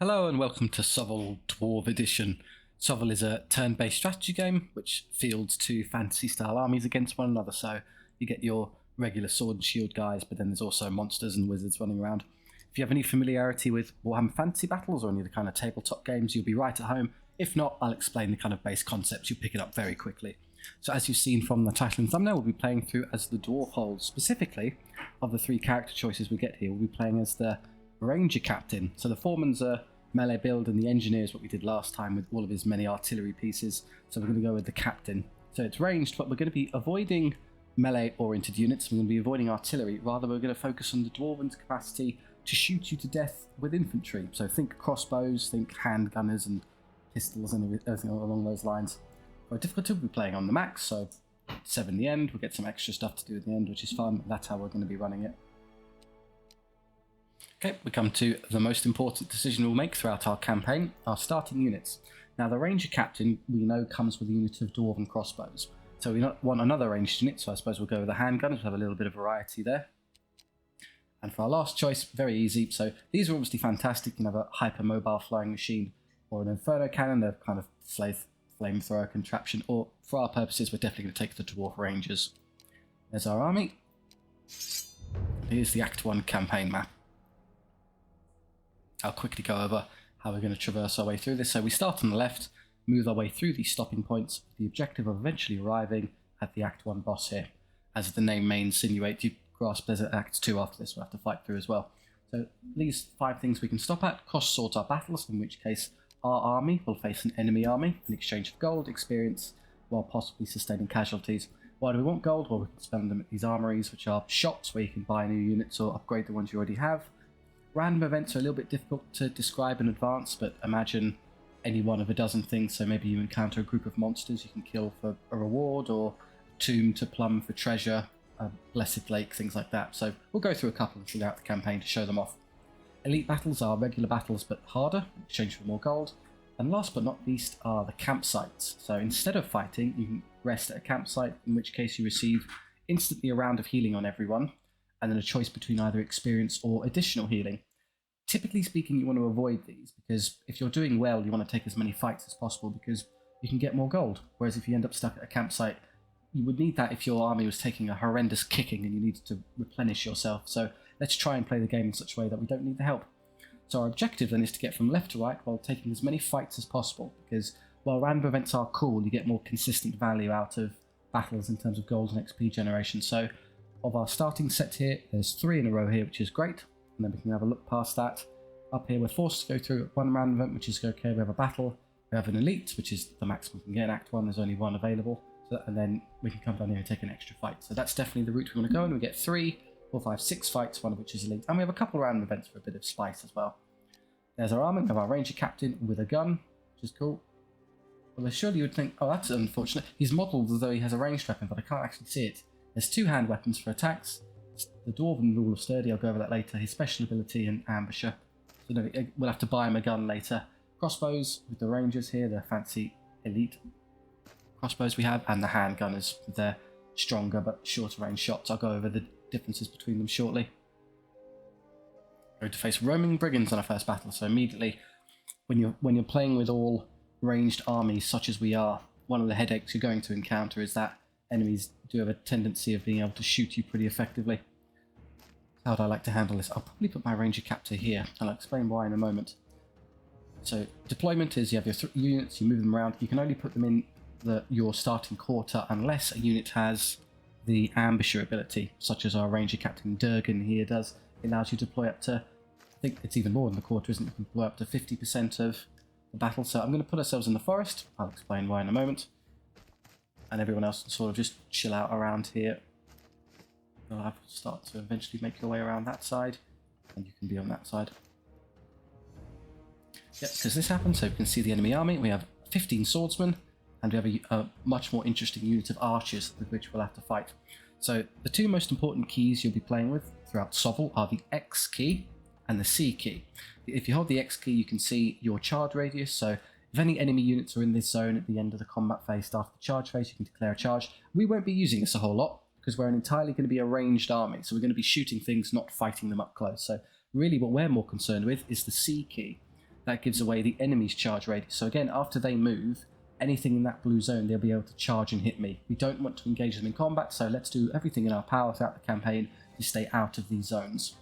Hello and welcome to SOVL Dwarf Edition. SOVL is a turn-based strategy game which fields two fantasy-style armies against one another. So you get your regular sword and shield guys, but then there's also monsters and wizards running around. If you have any familiarity with Warhammer Fantasy Battles or any of the kind of tabletop games, you'll be right at home. If not, I'll explain the kind of base concepts. You'll pick it up very quickly. So as you've seen from the title and thumbnail, we'll be playing through as the Dwarf Holds. Specifically, of the three character choices we get here, we'll be playing as the Ranger Captain. So the Foreman's a melee build and the Engineer is what we did last time with all of his many artillery pieces. So we're going to go with the Captain. So it's ranged, but we're going to be avoiding melee-oriented units. We're going to be avoiding artillery. Rather, we're going to focus on the Dwarven's capacity to shoot you to death with infantry. So think crossbows, think handgunners and pistols and everything along those lines. For difficulty, we'll be playing on the max, so 7 in the end. We'll get some extra stuff to do at the end, which is fun. That's how we're going to be running it. Okay, we come to the most important decision we'll make throughout our campaign, our starting units. Now the Ranger Captain, we know, comes with a unit of dwarven crossbows. So we want another ranged unit, so I suppose we'll go with the handgunners. We'll have a little bit of variety there. And for our last choice, very easy. So these are obviously fantastic. You can have a hyper-mobile flying machine or an Inferno cannon, a kind of flamethrower contraption, or for our purposes, we're definitely going to take the Dwarf Rangers. There's our army. Here's the Act 1 campaign map. I'll quickly go over how we're going to traverse our way through this. So we start on the left, move our way through these stopping points with the objective of eventually arriving at the Act 1 boss here. As the name may insinuate, you grasp there's an Act 2 after this we'll have to fight through as well. So these 5 things we can stop at: cost sort our battles, in which case our army will face an enemy army in exchange for gold, experience, while possibly sustaining casualties. Why do we want gold? Well, we can spend them at these armories, which are shops where you can buy new units or upgrade the ones you already have. Random events are a little bit difficult to describe in advance, but imagine any one of a dozen things. So maybe you encounter a group of monsters you can kill for a reward, or a tomb to plumb for treasure, a blessed lake, things like that. So we'll go through a couple throughout the campaign to show them off. Elite battles are regular battles but harder, in exchange for more gold. And last but not least are the campsites. So instead of fighting, you can rest at a campsite, in which case you receive instantly a round of healing on everyone, and then a choice between either experience or additional healing. Typically speaking, you want to avoid these, because if you're doing well, you want to take as many fights as possible, because you can get more gold. Whereas if you end up stuck at a campsite, you would need that if your army was taking a horrendous kicking and you needed to replenish yourself. So let's try and play the game in such a way that we don't need the help. So our objective then is to get from left to right while taking as many fights as possible, because while random events are cool, you get more consistent value out of battles in terms of gold and XP generation. So of our starting set here, there's 3 in a row here, which is great. And then we can have a look past that. Up here, we're forced to go through one random event, which is okay. We have a battle. We have an elite, which is the maximum we can get in Act 1. There's only 1 available. And then we can come down here and take an extra fight. So that's definitely the route we want to go. And we get 3, 4, 5, 6 fights, one of which is elite. And we have a couple of random events for a bit of spice as well. There's our army. We have our Ranger Captain with a gun, which is cool. Well, surely you would think, oh, that's unfortunate. He's modelled as though he has a ranged weapon, but I can't actually see it. There's 2 hand weapons for attacks. The Dwarven rule of sturdy, I'll go over that later. His special ability and ambusher. So no, we'll have to buy him a gun later. Crossbows with the Rangers here, the fancy elite crossbows we have, and the handgunners with their stronger but shorter range shots. I'll go over the differences between them shortly. We're going to face roaming brigands on our first battle. So immediately, when you're playing with all ranged armies such as we are, one of the headaches you're going to encounter is that enemies do have a tendency of being able to shoot you pretty effectively. How do I like to handle this? I'll probably put my Ranger Captain here, and I'll explain why in a moment. So deployment is you have your units, you move them around. You can only put them in your starting quarter unless a unit has the ambusher ability, such as our Ranger Captain Durgan here does. It allows you to deploy up to, I think it's even more than the quarter, isn't it? You can deploy up to 50% of the battle. So I'm going to put ourselves in the forest. I'll explain why in a moment. And everyone else can sort of just chill out around here. You'll have to start to eventually make your way around that side, and you can be on that side. Yep, because this happens, so you can see the enemy army. We have 15 swordsmen, and we have a much more interesting unit of archers with which we'll have to fight. So the 2 most important keys you'll be playing with throughout SOVL are the X key and the C key. If you hold the X key, you can see your charge radius. So if any enemy units are in this zone at the end of the combat phase, after the charge phase, you can declare a charge. We won't be using this a whole lot, because we're entirely going to be a ranged army. So we're going to be shooting things, not fighting them up close. So really what we're more concerned with is the C key. that gives away the enemy's charge radius. So again, after they move, anything in that blue zone, they'll be able to charge and hit me. We don't want to engage them in combat, so let's do everything in our power throughout the campaign to stay out of these zones.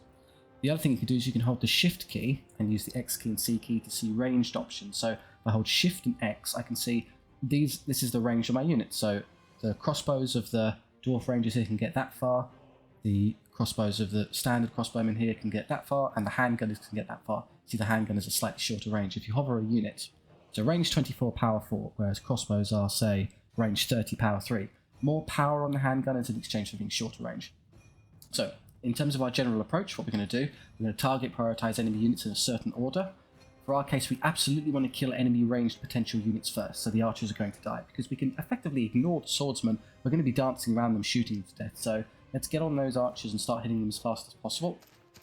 The other thing you can do is you can hold the Shift key and use the X key and C key to see ranged options. So if I hold Shift and X, I can see this is the range of my unit. So the crossbows of the Dwarf Rangers here can get that far, the crossbows of the standard crossbowmen here can get that far, and the handgunners can get that far. See, the handgunners are slightly shorter range. If you hover a unit, so range 24, power 4, whereas crossbows are, say, range 30, power 3. More power on the handgunners in exchange for being shorter range. So, in terms of our general approach, what we're going to do, we're going to target, prioritize enemy units in a certain order. For our case, we absolutely want to kill enemy ranged potential units first, so the archers are going to die, because we can effectively ignore the swordsmen. We're going to be dancing around them, shooting them to death, so let's get on those archers and start hitting them as fast as possible.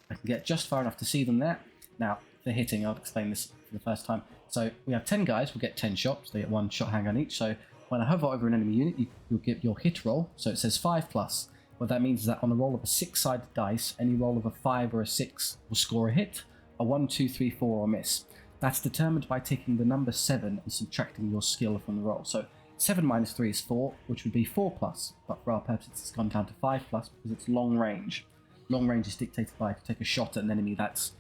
I can get just far enough to see them there. Now, for hitting, I'll explain this for the first time. So we have 10 guys, we'll get 10 shots, they get 1 shot handgun each, so when I hover over an enemy unit, you'll get your hit roll, so it says 5+. What that means is that on a roll of a 6-sided dice, any roll of a 5 or a 6 will score a hit, a 1, 2, 3, 4 or miss. That's determined by taking the number 7 and subtracting your skill from the roll. So 7 minus 3 is 4, which would be 4+, but for our purposes it's gone down to 5+, because it's long range. Long range is dictated by if you take a shot at an enemy that's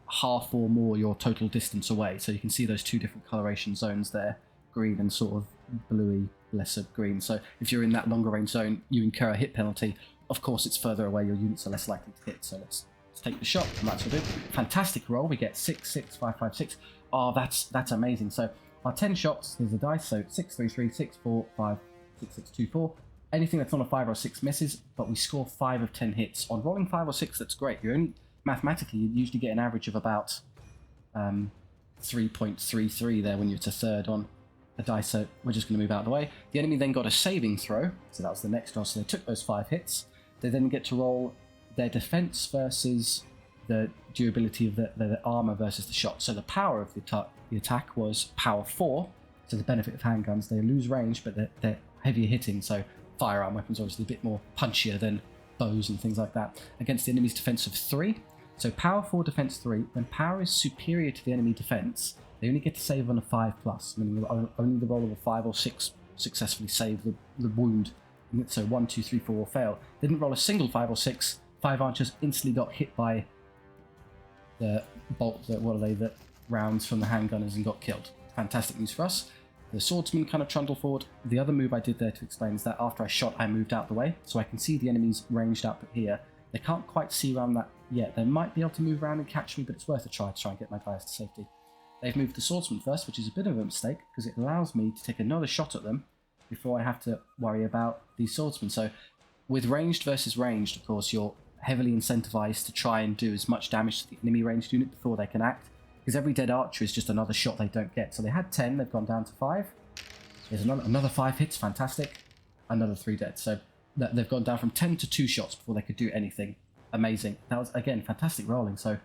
half or more your total distance away. So you can see those two different coloration zones there, green and sort of bluey, lesser green. So if you're in that longer range zone, you incur a hit penalty. Of course, it's further away, your units are less likely to hit. So let's take the shot, and that's what we do. Fantastic roll. We get 6, 6, 5, 5, 6. Oh, that's amazing. So our 10 shots, there's a dice. So 6, 3, 3, 6, 4, 5, 6, 6, 2, 4. Anything that's on a 5 or 6 misses, but we score 5 of 10 hits. On rolling 5 or 6, that's great. You only mathematically, you usually get an average of about 3.33 there when you're to third on a dice, so we're just going to move out of the way. The enemy then got a saving throw, so that was the next roll, so they took those 5 hits. They then get to roll their defense versus the durability of the armor versus the shot. So the power of the attack was power 4, so the benefit of handguns, they lose range, but they're heavier hitting, so firearm weapons are obviously a bit more punchier than bows and things like that. Against the enemy's defense of 3, so power 4, defense 3, when power is superior to the enemy defense, they only get to save on a 5+, meaning only the roll of a 5 or 6 successfully save the wound. So 1, 2, 3, 4 will fail. They didn't roll a single 5 or 6. 5 archers instantly got hit by the the rounds from the handgunners and got killed. Fantastic news for us. The swordsman kind of trundled forward. The other move I did there to explain is that after I shot, I moved out the way, so I can see the enemies ranged up here. They can't quite see around that yet. They might be able to move around and catch me, but it's worth a try to try and get my guys to safety. They've moved the swordsman first, which is a bit of a mistake, because it allows me to take another shot at them before I have to worry about these swordsmen. So with ranged versus ranged, of course, you're heavily incentivized to try and do as much damage to the enemy ranged unit before they can act, because every dead archer is just another shot they don't get. So they had 10, they've gone down to 5. There's another 5 hits, fantastic. Another 3 dead. So they've gone down from 10 to 2 shots before they could do anything. Amazing. That was, again, fantastic rolling. So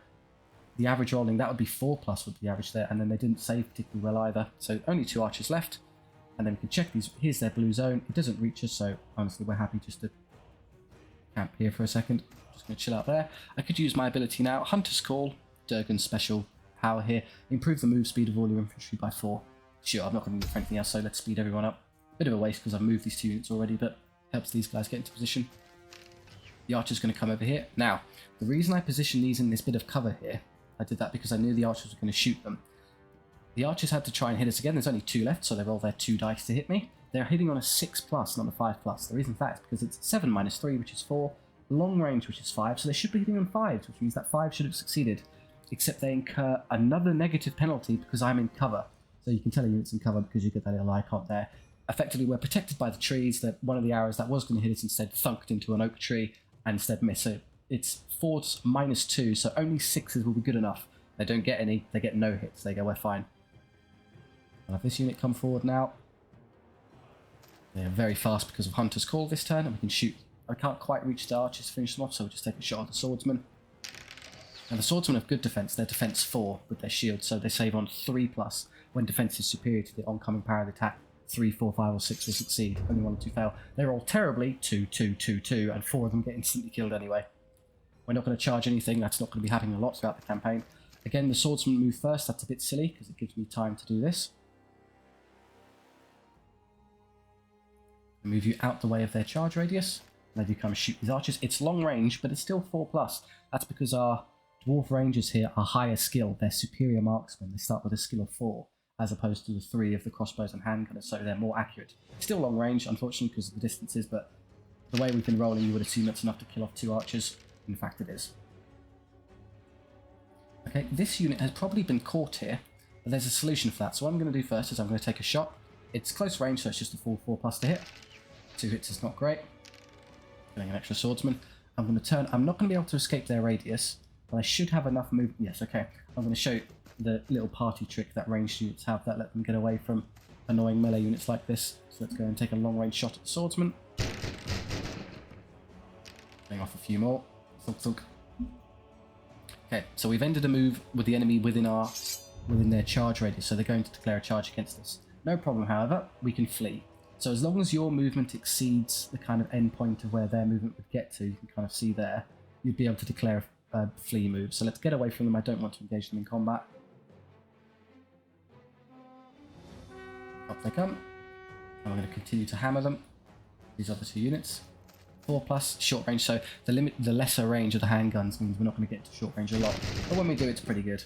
the average rolling, that would be 4+ would be the average there, and then they didn't save particularly well either. So only 2 archers left, and then we can check these. Here's their blue zone. It doesn't reach us, so honestly we're happy just to camp here for a second. Just going to chill out there. I could use my ability now. Hunter's Call, Durgan's special power here. Improve the move speed of all your infantry by 4. Sure, I'm not going to do anything else, so let's speed everyone up. Bit of a waste because I've moved these 2 units already, but helps these guys get into position. The archer's going to come over here. Now, the reason I positioned these in this bit of cover here, I did that because I knew the archers were going to shoot them. The archers had to try and hit us again. There's only 2 left, so they roll their 2 dice to hit me. They're hitting on a 6+, not a 5+. The reason for that is because it's 7 minus 3, which is 4, long range, which is 5, so they should be hitting on 5s, which means that 5 should have succeeded, except they incur another negative penalty because I'm in cover. So you can tell a unit's in cover because you get that little icon there. Effectively, we're protected by the trees. That one of the arrows that was going to hit us instead thunked into an oak tree and instead missed. So it's 4s minus 2, so only 6s will be good enough. They don't get any, they get no hits. They go, we're fine. I'll have this unit come forward now. They're very fast because of Hunter's Call this turn, and we can shoot. I can't quite reach the archers to finish them off, so we'll just take a shot at the swordsman. Now the swordsmen have good defense. They're defense 4 with their shield, so they save on 3+. When defense is superior to the oncoming power of the attack, 3, 4, 5, or 6 will succeed. Only 1 or 2 fail. They roll terribly, 2, 2, 2, 2, and 4 of them get instantly killed anyway. We're not going to charge anything. That's not going to be happening a lot throughout the campaign. Again, the swordsman move first. That's a bit silly because it gives me time to do this. Move you out the way of their charge radius. Let you kind of shoot these archers. It's long range, but it's still 4+. That's because our dwarf rangers here are higher skill. They're superior marksmen. They start with a skill of 4, as opposed to the 3 of the crossbows and handgunners, so they're more accurate. Still long range, unfortunately, because of the distances, but the way we've been rolling, you would assume that's enough to kill off 2 archers. In fact, it is. Okay, this unit has probably been caught here, but there's a solution for that. So what I'm going to do first is I'm going to take a shot. It's close range, so it's just a full 4+ to hit. 2 hits is not great. Getting an extra swordsman. I'm going to turn. I'm not going to be able to escape their radius, but I should have enough movement. Yes, okay. I'm going to show you the little party trick that ranged units have that let them get away from annoying melee units like this. So let's go and take a long range shot at the swordsman. Getting off a few more. Thunk, thunk. Okay, so we've ended a move with the enemy within their charge radius, so they're going to declare a charge against us. No problem, however, we can flee. So as long as your movement exceeds the kind of end point of where their movement would get to, you can kind of see there, you'd be able to declare a flee move. So let's get away from them. I don't want to engage them in combat. Up they come. And we're going to continue to hammer them. These other 2 units. 4+, short range, so the lesser range of the handguns means we're not going to get to short range a lot. But when we do, it's pretty good.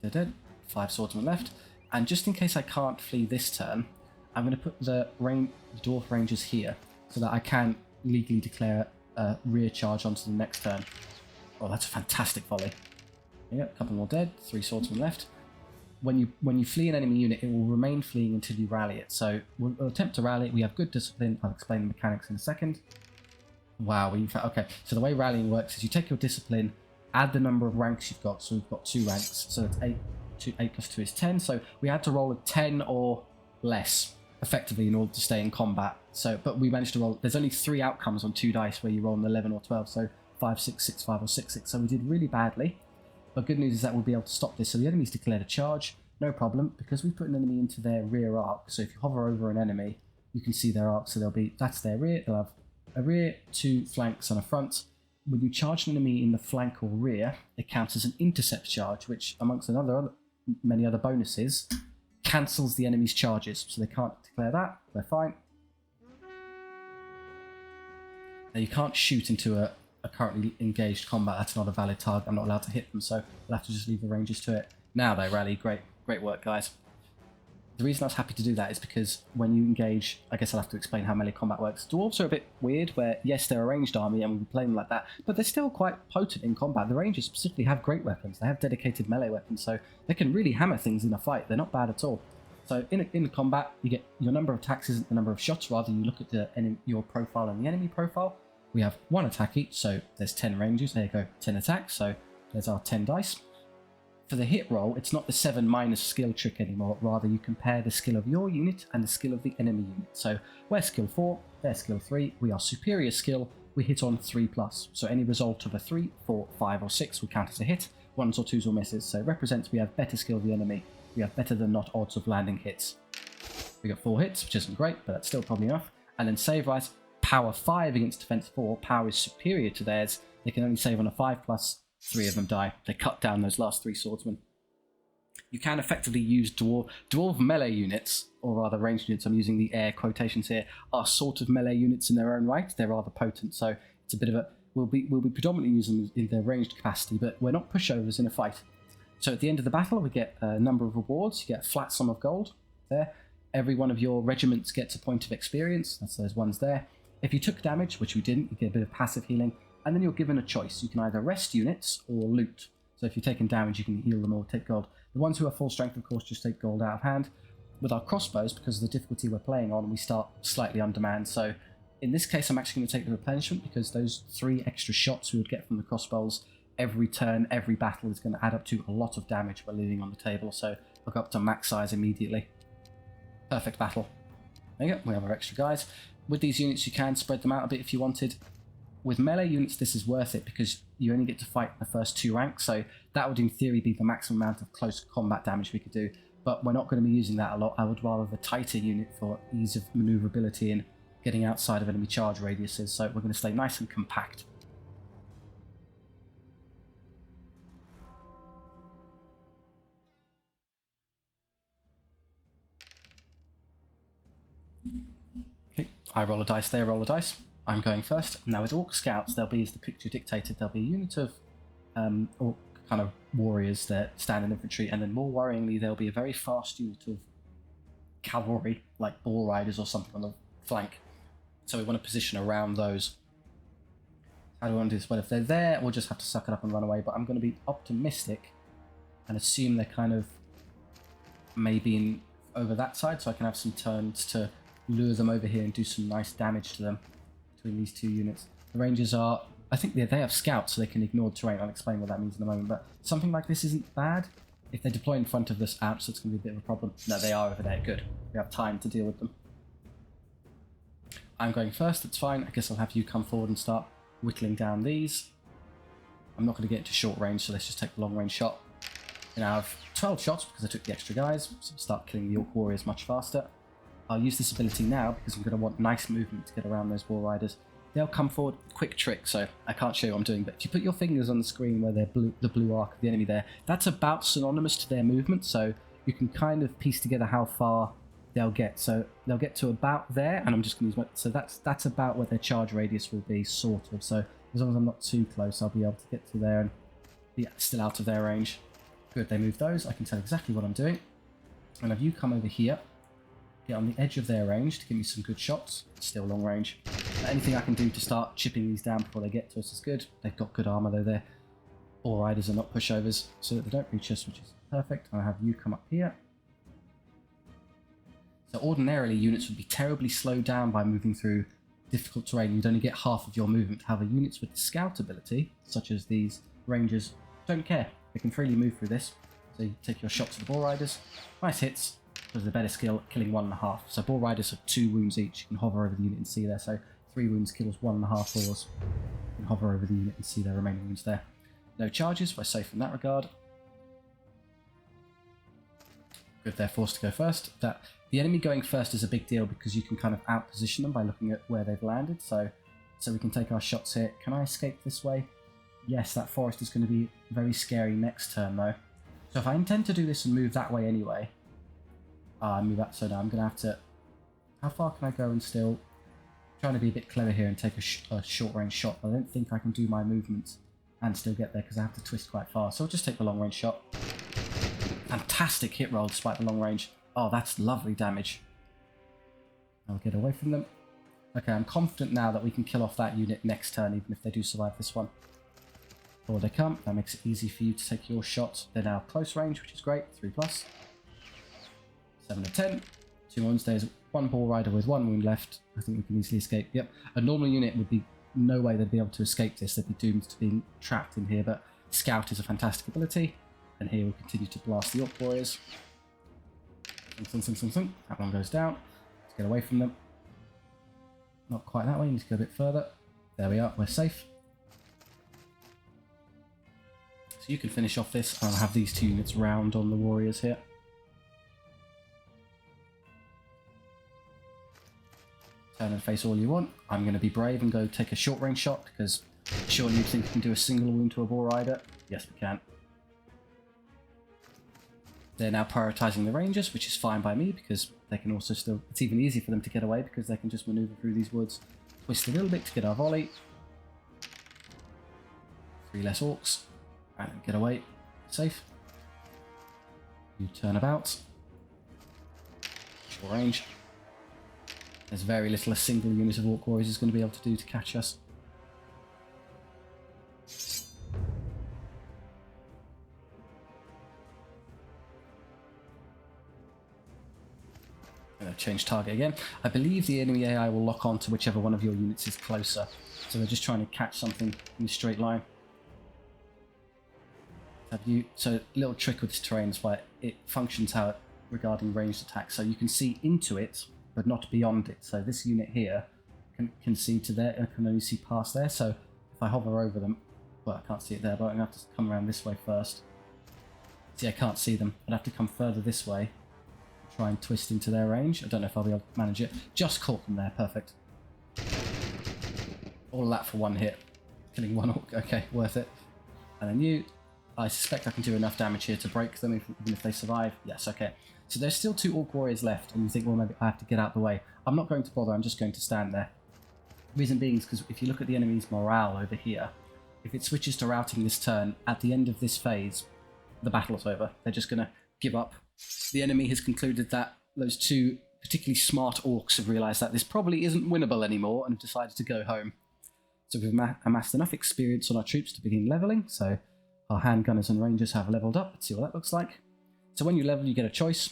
They're dead. 5 swordsmen left. And just in case I can't flee this turn, I'm going to put the dwarf rangers here so that I can legally declare a rear charge onto the next turn. Oh, that's a fantastic volley. Yeah, a couple more dead. 3 swordsmen left. When you flee an enemy unit, it will remain fleeing until you rally it. So we'll attempt to rally it. We have good discipline. I'll explain the mechanics in a second. Wow. Okay, so the way rallying works is you take your discipline, add the number of ranks you've got. So we've got 2 ranks. So it's 8. 8 plus 2 is 10. So we had to roll a 10 or less, effectively, in order to stay in combat. So, but we managed to roll. There's only 3 outcomes on 2 dice where you roll an 11 or 12. So 5, 6, 6, 5, or 6, 6. So we did really badly. But good news is that we'll be able to stop this. So the enemy's declared a charge, no problem, because we put an enemy into their rear arc. So if you hover over an enemy, you can see their arc. So that's their rear. They'll have a rear, 2 flanks, and a front. When you charge an enemy in the flank or rear, it counts as an intercept charge, which, amongst many other bonuses, cancels the enemy's charges. So they can't declare that. They're fine. Now you can't shoot into a currently engaged combat. That's not a valid target. I'm not allowed to hit them, so we'll have to just leave the rangers to it. Now they rally. Great work, guys. The reason I was happy to do that is because when you engage, I guess I'll have to explain how melee combat works. Dwarves are a bit weird, where yes, they're a ranged army and we'll be playing them like that, but they're still quite potent in combat. The rangers specifically have great weapons. They have dedicated melee weapons, so they can really hammer things in a fight. They're not bad at all. So in combat, you get your number of attacks isn't the number of shots, rather you look at your profile and the enemy profile. We have 1 attack each, so there's 10 rangers. There you go, 10 attacks, so there's our 10 dice. For the hit roll, it's not the 7 minus skill trick anymore, rather you compare the skill of your unit and the skill of the enemy unit. So we're skill 4, they're skill 3, we are superior skill, we hit on 3+. So any result of a 3, 4, 5 or 6 will count as a hit, 1s or 2s or misses, so it represents we have better skill of the enemy, we have better than not odds of landing hits. We got 4 hits, which isn't great, but that's still probably enough. And then save rise, power 5 against defense 4, power is superior to theirs, they can only save on a 5+, 3 of them die. They cut down those last 3 swordsmen. You can effectively use dwarf melee units, or rather ranged units, I'm using the air quotations here, are sort of melee units in their own right. They're rather potent, so it's a bit of a... We'll be predominantly using them in their ranged capacity, but we're not pushovers in a fight. So at the end of the battle, we get a number of rewards. You get a flat sum of gold there. Every one of your regiments gets a point of experience. That's those ones there. If you took damage, which we didn't, you get a bit of passive healing. And then you're given a choice. You can either rest units or loot. So if you're taking damage, you can heal them or take gold. The ones who are full strength, of course, just take gold out of hand. With our crossbows, because of the difficulty we're playing on, we start slightly undermanned. So in this case, I'm actually going to take the replenishment, because those 3 extra shots we would get from the crossbows every turn, every battle is going to add up to a lot of damage we're leaving on the table. So look up to max size immediately. Perfect battle. There you go. We have our extra guys. With these units, you can spread them out a bit if you wanted. With melee units, this is worth it because you only get to fight in the first 2 ranks, so that would in theory be the maximum amount of close combat damage we could do, but we're not going to be using that a lot. I would rather the tighter unit for ease of maneuverability and getting outside of enemy charge radiuses, so we're going to stay nice and compact. Okay, I roll a dice, they roll a dice. I'm going first. Now with Orc Scouts, there'll be, as the picture dictated, there'll be a unit of Orc kind of warriors that stand in infantry, and then more worryingly, there'll be a very fast unit of cavalry, like ball riders or something on the flank. So we want to position around those. How do we want to do this? Well, if they're there, we'll just have to suck it up and run away, but I'm going to be optimistic and assume they're kind of maybe in over that side, so I can have some turns to lure them over here and do some nice damage to them between these two units. The Rangers are, I think they have scouts, so they can ignore the terrain. I'll explain what that means in a moment, but something like this isn't bad. If they deploy in front of this out, so it's going to be a bit of a problem. No, they are over there. Good. We have time to deal with them. I'm going first. That's fine. I guess I'll have you come forward and start whittling down these. I'm not going to get into short range, so let's just take the long range shot. And I have 12 shots because I took the extra guys, so I'll start killing the Orc warriors much faster. I'll use this ability now because I'm going to want nice movement to get around those ball riders. They'll come forward. Quick trick, so I can't show you what I'm doing, but if you put your fingers on the screen where they're the blue arc of the enemy there, that's about synonymous to their movement, so you can kind of piece together how far they'll get. So they'll get to about there, and I'm just going to use my... So that's about where their charge radius will be, sort of. So as long as I'm not too close, I'll be able to get to there and be still out of their range. Good, they move those. I can tell exactly what I'm doing. And if you come over here, get on the edge of their range to give me some good shots. Still long range. Anything I can do to start chipping these down before they get to us is good. They've got good armor though. Their ball riders are not pushovers, so that they don't reach us, which is perfect. I'll have you come up here. So ordinarily, units would be terribly slowed down by moving through difficult terrain. You'd only get half of your movement. However, units with the scout ability, such as these rangers, don't care. They can freely move through this. So you take your shots at the ball riders. Nice hits. There's a better skill at killing 1.5. So ball riders have 2 wounds each. You can hover over the unit and see there. So 3 wounds kills 1.5 balls. You can hover over the unit and see their remaining wounds there. No charges. We're safe in that regard. Good, they're forced to go first. The enemy going first is a big deal because you can kind of out-position them by looking at where they've landed. So we can take our shots here. Can I escape this way? Yes, that forest is going to be very scary next turn though. So if I intend to do this and move that way anyway, move that, so now I'm going to have to... How far can I go and still... I'm trying to be a bit clever here and take a short range shot. I don't think I can do my movements and still get there because I have to twist quite far. So I'll just take the long range shot. Fantastic hit roll despite the long range. Oh, that's lovely damage. I'll get away from them. Okay, I'm confident now that we can kill off that unit next turn, even if they do survive this one. Forward they come. That makes it easy for you to take your shot. They're now close range, which is great. 3+. 7 to 10. 2 wounds. There's 1 ball rider with 1 wound left. I think we can easily escape. Yep. A normal unit would be no way they'd be able to escape this. They'd be doomed to being trapped in here, but Scout is a fantastic ability. And here we'll continue to blast the Orc warriors. That one goes down. Let's get away from them. Not quite that way. We need to go a bit further. There we are. We're safe. So you can finish off this. I'll have these 2 units round on the warriors here. Turn and face all you want. I'm going to be brave and go take a short range shot because surely you think you can do a single wound to a ball rider? Yes, we can. They're now prioritizing the rangers, which is fine by me because they can also still... It's even easier for them to get away because they can just maneuver through these woods. Twist a little bit to get our volley. 3 less orcs. And get away. Safe. You turn about. Short range. There's very little a single unit of Orc warriors is going to be able to do to catch us. Change target again. I believe the enemy AI will lock on to whichever one of your units is closer. So they're just trying to catch something in a straight line. So a little trick with this terrain is why it functions how regarding ranged attacks. So you can see into it, but not beyond it. So this unit here can see to there, and can only see past there. So if I hover over them, well, I can't see it there, but I'm going to have to come around this way first. See, I can't see them. I'd have to come further this way. Try and twist into their range. I don't know if I'll be able to manage it. Just caught them there. Perfect. All of that for 1 hit. Killing 1 orc. Okay, worth it. And then you. I suspect I can do enough damage here to break them, even if they survive. Yes, okay. So there's still 2 Orc Warriors left, and you think, well, maybe I have to get out of the way. I'm not going to bother, I'm just going to stand there. Reason being is because if you look at the enemy's morale over here, if it switches to routing this turn, at the end of this phase, the battle's over. They're just going to give up. The enemy has concluded that those 2 particularly smart orcs have realised that this probably isn't winnable anymore and have decided to go home. So we've amassed enough experience on our troops to begin levelling, so our handgunners and rangers have leveled up. Let's see what that looks like. So when you level, you get a choice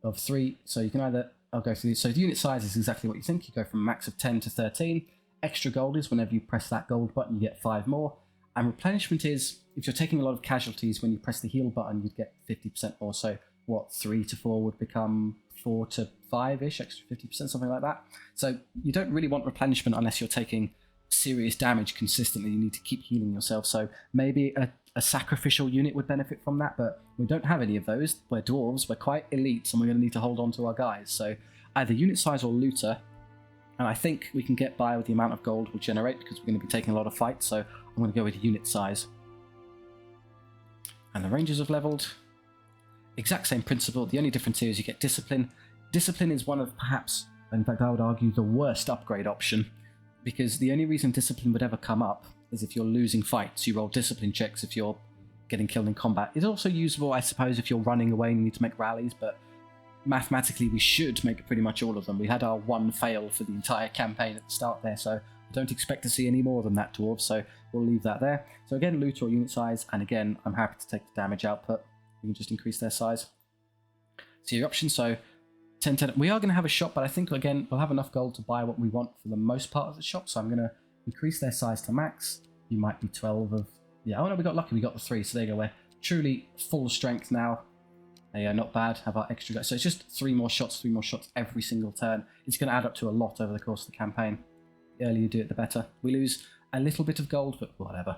of 3, so you can either... I'll go through these. So the unit size is exactly what you think. You go from a max of 10 to 13. Extra gold is whenever you press that gold button, you get 5 more. And replenishment is, if you're taking a lot of casualties, when you press the heal button, you'd get 50% more. So, what, 3 to 4 would become 4 to 5-ish, extra 50%, something like that. So, you don't really want replenishment unless you're taking serious damage consistently. You need to keep healing yourself. So, maybe a sacrificial unit would benefit from that, but we don't have any of those. We're dwarves, we're quite elite, and we're going to need to hold on to our guys. So, either unit size or looter. And I think we can get by with the amount of gold we'll generate because we're going to be taking a lot of fights, so I'm going to go with unit size. And the rangers have leveled. Exact same principle. The only difference here is you get discipline. Discipline is one of perhaps, in fact I would argue, the worst upgrade option, because the only reason discipline would ever come up is if you're losing fights. You roll discipline checks if you're getting killed in combat. It's also usable, I suppose, if you're running away and you need to make rallies, but mathematically we should make pretty much all of them. We had our 1 fail for the entire campaign at the start there, so I don't expect to see any more than that, Dwarves, so we'll leave that there. So again, loot or unit size, and again, I'm happy to take the damage output. We can just increase their size. So your options, so 10, 10. We are going to have a shop, but I think, again, we'll have enough gold to buy what we want for the most part of the shop, so I'm going to increase their size to max. You might be 12 of... Yeah, oh no, we got lucky, we got the 3, so there you go. We're truly full strength now. Yeah, not bad. Have our extra guys. So it's just 3 more shots every single turn. It's going to add up to a lot over the course of the campaign. The earlier you do it, the better. We lose a little bit of gold, but whatever.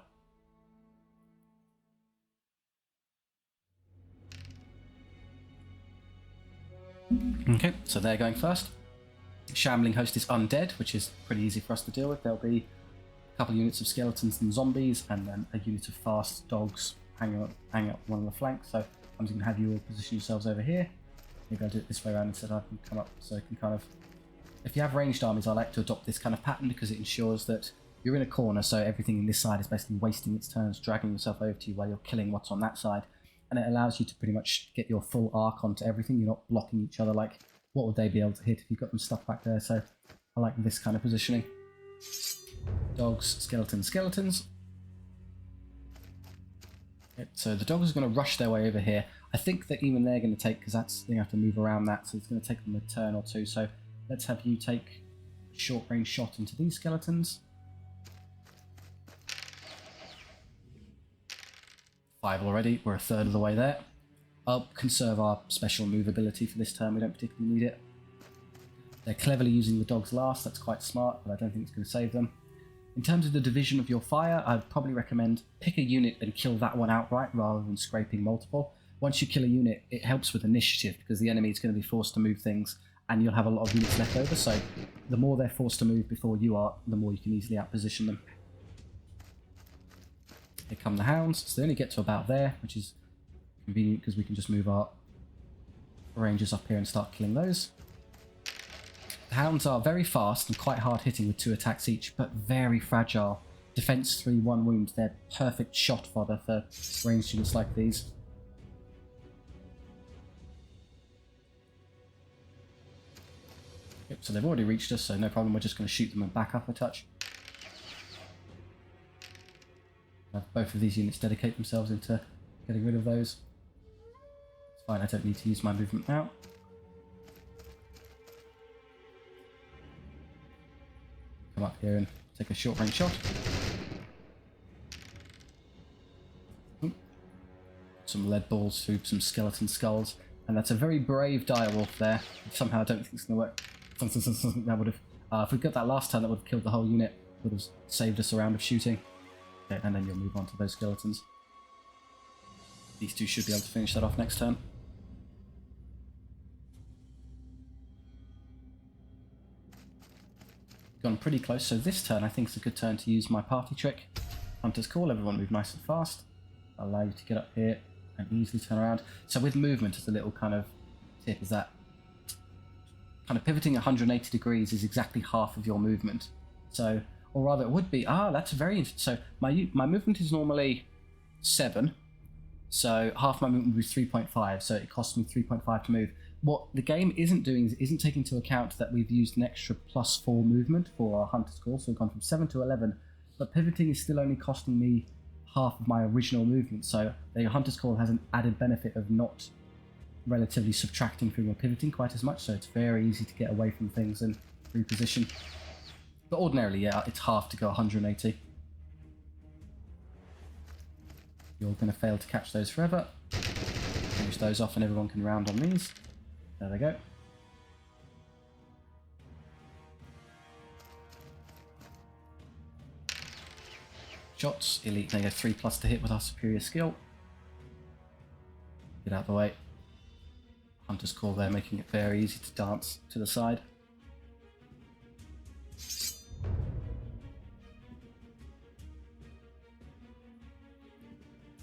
Okay, so they're going first. Shambling Host is undead, which is pretty easy for us to deal with. There'll be a couple units of skeletons and zombies, and then a unit of fast dogs hanging up one of the flanks. So I'm just going to have you all position yourselves over here. Maybe I'll do it this way around instead. I can come up so I can kind of... If you have ranged armies, I like to adopt this kind of pattern because it ensures that you're in a corner, so everything in this side is basically wasting its turns, dragging yourself over to you while you're killing what's on that side. And it allows you to pretty much get your full arc onto everything. You're not blocking each other like, what would they be able to hit if you've got them stuck back there? So I like this kind of positioning. Dogs, skeletons, skeletons. So the dogs are going to rush their way over here. I think that even they're going to take, because that's they have to move around that, so it's going to take them a turn or 2. So let's have you take a short range shot into these skeletons. 5 already. We're a third of the way there. I'll conserve our special move ability for this turn. We don't particularly need it. They're cleverly using the dogs last. That's quite smart, but I don't think it's going to save them. In terms of the division of your fire, I'd probably recommend pick a unit and kill that one outright rather than scraping multiple. Once you kill a unit, it helps with initiative because the enemy is going to be forced to move things and you'll have a lot of units left over. So the more they're forced to move before you are, the more you can easily outposition them. Here come the hounds. So they only get to about there, which is convenient because we can just move our rangers up here and start killing those. The hounds are very fast and quite hard hitting with 2 attacks each, but very fragile. Defense 3, 1 wound. They're perfect shot fodder for ranged units like these. Yep, so they've already reached us, so no problem. We're just going to shoot them and back up a touch. Both of these units dedicate themselves into getting rid of those. It's fine, I don't need to use my movement now. Come up here and take a short range shot. Some lead balls through some skeleton skulls. And that's a very brave direwolf there. Somehow I don't think it's going to work. That would have... if we got that last turn, that would have killed the whole unit. Would have saved us a round of shooting. Okay, and then you'll move on to those skeletons. These 2 should be able to finish that off next turn. Gone pretty close, so this turn I think is a good turn to use my party trick. Hunter's Call, everyone move nice and fast. allow you to get up here and easily turn around. So with movement, as a little kind of tip, is that kind of pivoting 180 degrees is exactly half of your movement. So, or rather it would be, that's very interesting. So my movement is normally 7, so half my movement would be 3.5, so it costs me 3.5 to move. What the game isn't doing is isn't taking into account that we've used an extra +4 movement for our hunter's call, so we've gone from 7 to 11, but pivoting is still only costing me half of my original movement, so the hunter's call has an added benefit of not relatively subtracting from your pivoting quite as much, so it's very easy to get away from things and reposition. But ordinarily, yeah, it's half to go 180. You're going to fail to catch those forever. Finish those off and everyone can round on these. There they go. Shots, elite, they go 3+ to hit with our superior skill. Get out of the way. Hunter's call there, making it very easy to dance to the side.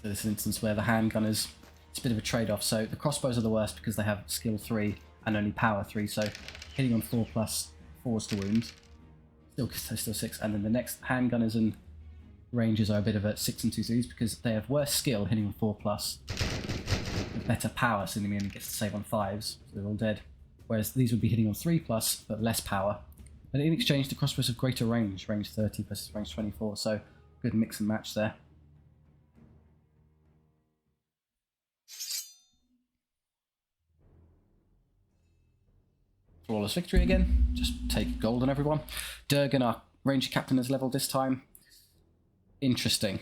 So this is an instance where the handgunners, it's a bit of a trade-off. So the crossbows are the worst because they have skill 3 and only power 3, so hitting on 4+ 4s to wound. Still 6, and then the next handgunners and rangers are a bit of a 6 and 2 3s because they have worse skill hitting on 4+, with better power, so the enemy only gets to save on 5s, so they're all dead. Whereas these would be hitting on 3+, but less power. And in exchange, the crossbows have greater range 30 versus range 24, so good mix and match there. Flawless victory again. Just take gold on everyone. Durgan, our ranger captain, is leveled this time. Interesting.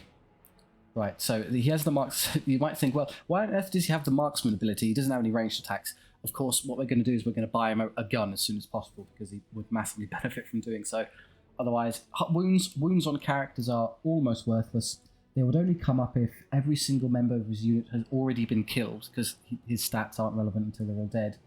Right, so he has the marks. You might think, well, why on earth does he have the marksman ability? He doesn't have any ranged attacks. Of course, what we're going to do is we're going to buy him a gun as soon as possible because he would massively benefit from doing so. Otherwise, wounds on characters are almost worthless. They would only come up if every single member of his unit has already been killed because his stats aren't relevant until they're all dead,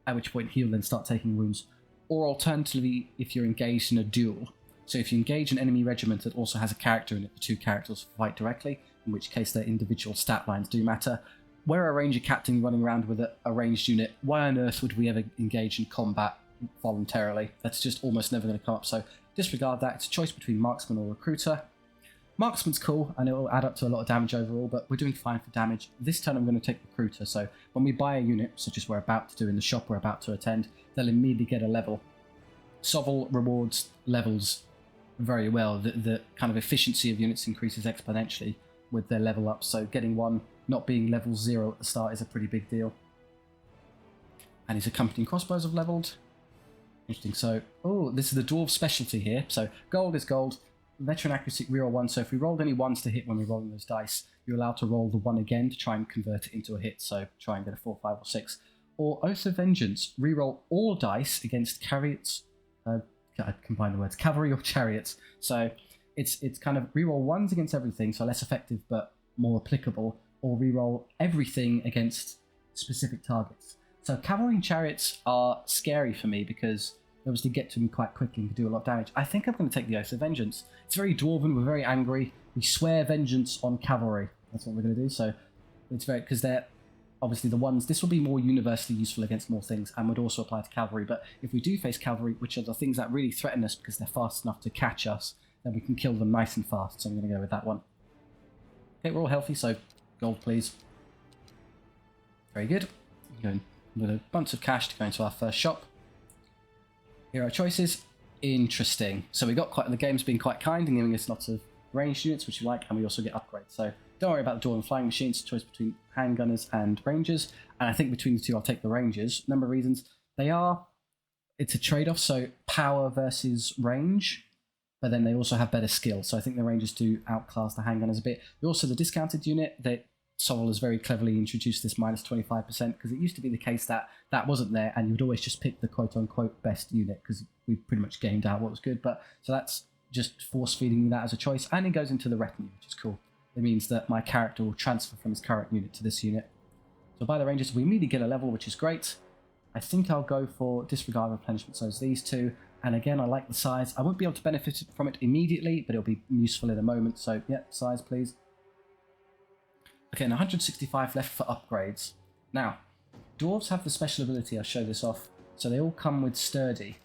at which point he'll then start taking wounds. Or alternatively, if you're engaged in a duel. So if you engage an enemy regiment that also has a character in it, the two characters fight directly, in which case their individual stat lines do matter. We're a ranger captain running around with a ranged unit. Why on earth would we ever engage in combat voluntarily? That's just almost never going to come up, so disregard that. It's a choice between marksman or recruiter. Marksman's cool, and it will add up to a lot of damage overall, but we're doing fine for damage. This turn I'm going to take recruiter, so when we buy a unit, such as we're about to do in the shop we're about to attend, they'll immediately get a level. SOVL rewards levels very well. The kind of efficiency of units increases exponentially with their level up, so getting one not being level 0 at the start is a pretty big deal. And his accompanying crossbows have leveled. Interesting. So, this is the dwarf specialty here. So gold is gold. Veteran accuracy, reroll 1. So if we rolled any 1s to hit when we're rolling those dice, you're allowed to roll the 1 again to try and convert it into a hit. So try and get a 4, 5, or 6. Or Oath of Vengeance, reroll all dice against chariots. I combine the words cavalry or chariots. So it's kind of reroll 1s against everything, so less effective but more applicable. Or reroll everything against specific targets. So cavalry and chariots are scary for me because they obviously get to me quite quickly and can do a lot of damage. I think I'm going to take the Oath of Vengeance. It's very dwarven, we're very angry. We swear vengeance on cavalry. That's what we're going to do. So it's very, because they're obviously the ones, this will be more universally useful against more things and would also apply to cavalry. But if we do face cavalry, which are the things that really threaten us because they're fast enough to catch us, then we can kill them nice and fast. So I'm going to go with that one. Okay, we're all healthy, so gold please. Very good. Going with a bunch of cash to go into our first shop. Here are our choices. Interesting. So we got quite, the game's been quite kind and giving us lots of ranged units, which we like, and we also get upgrades. So don't worry about the dwarven flying machines. Choice between handgunners and rangers, and I think between the two I'll take the rangers. Number of reasons. It's a trade-off, so power versus range, but then they also have better skill. So I think the rangers do outclass the handgunners a bit. Also the discounted unit, that SOVL has very cleverly introduced this minus 25%, because it used to be the case that that wasn't there and you would always just pick the quote-unquote best unit because we pretty much gamed out what was good. But so that's just force-feeding me that as a choice, and it goes into the retinue, which is cool. It means that my character will transfer from his current unit to this unit. So by the rangers, we immediately get a level, which is great. I think I'll go for disregard replenishment, so it's these two. And again, I like the size. I won't be able to benefit from it immediately, but it'll be useful in a moment. So, yeah, size, please. Okay, and 165 left for upgrades. Now, dwarves have the special ability, I'll show this off, so they all come with sturdy.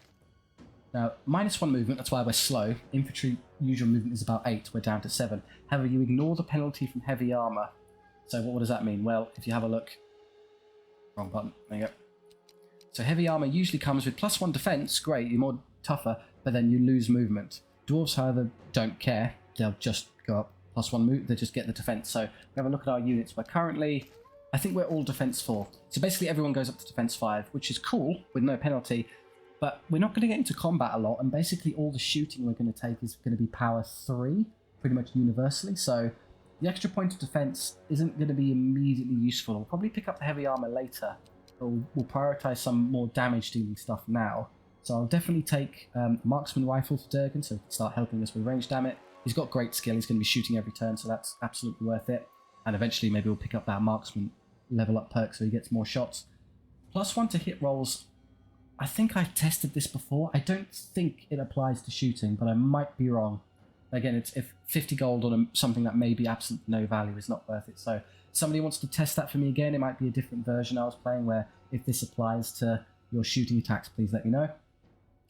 Now, -1 movement, that's why we're slow. Infantry usual movement is about 8, we're down to 7. However, you ignore the penalty from heavy armour. So what does that mean? Well, if you have a look... Wrong button, there you go. So heavy armour usually comes with +1 defence, great, you're more tougher, but then you lose movement. Dwarves, however, don't care, they'll just go up +1 move, they just get the defence. So we have a look at our units. We're currently, I think we're all defence 4. So basically everyone goes up to defence 5, which is cool, with no penalty. But we're not going to get into combat a lot, and basically all the shooting we're going to take is going to be power 3, pretty much universally, so the extra point of defense isn't going to be immediately useful. We'll probably pick up the heavy armor later, but we'll prioritize some more damage dealing stuff now. So I'll definitely take marksman rifle for Durgan, so he can start helping us with range damage. He's got great skill, he's going to be shooting every turn, so that's absolutely worth it. And eventually maybe we'll pick up that marksman level up perk so he gets more shots. +1 to hit rolls. I think I've tested this before. I don't think it applies to shooting, but I might be wrong. Again, it's if 50 gold on something that may be absolutely no value is not worth it. So if somebody wants to test that for me again, it might be a different version I was playing where if this applies to your shooting attacks, please let me know.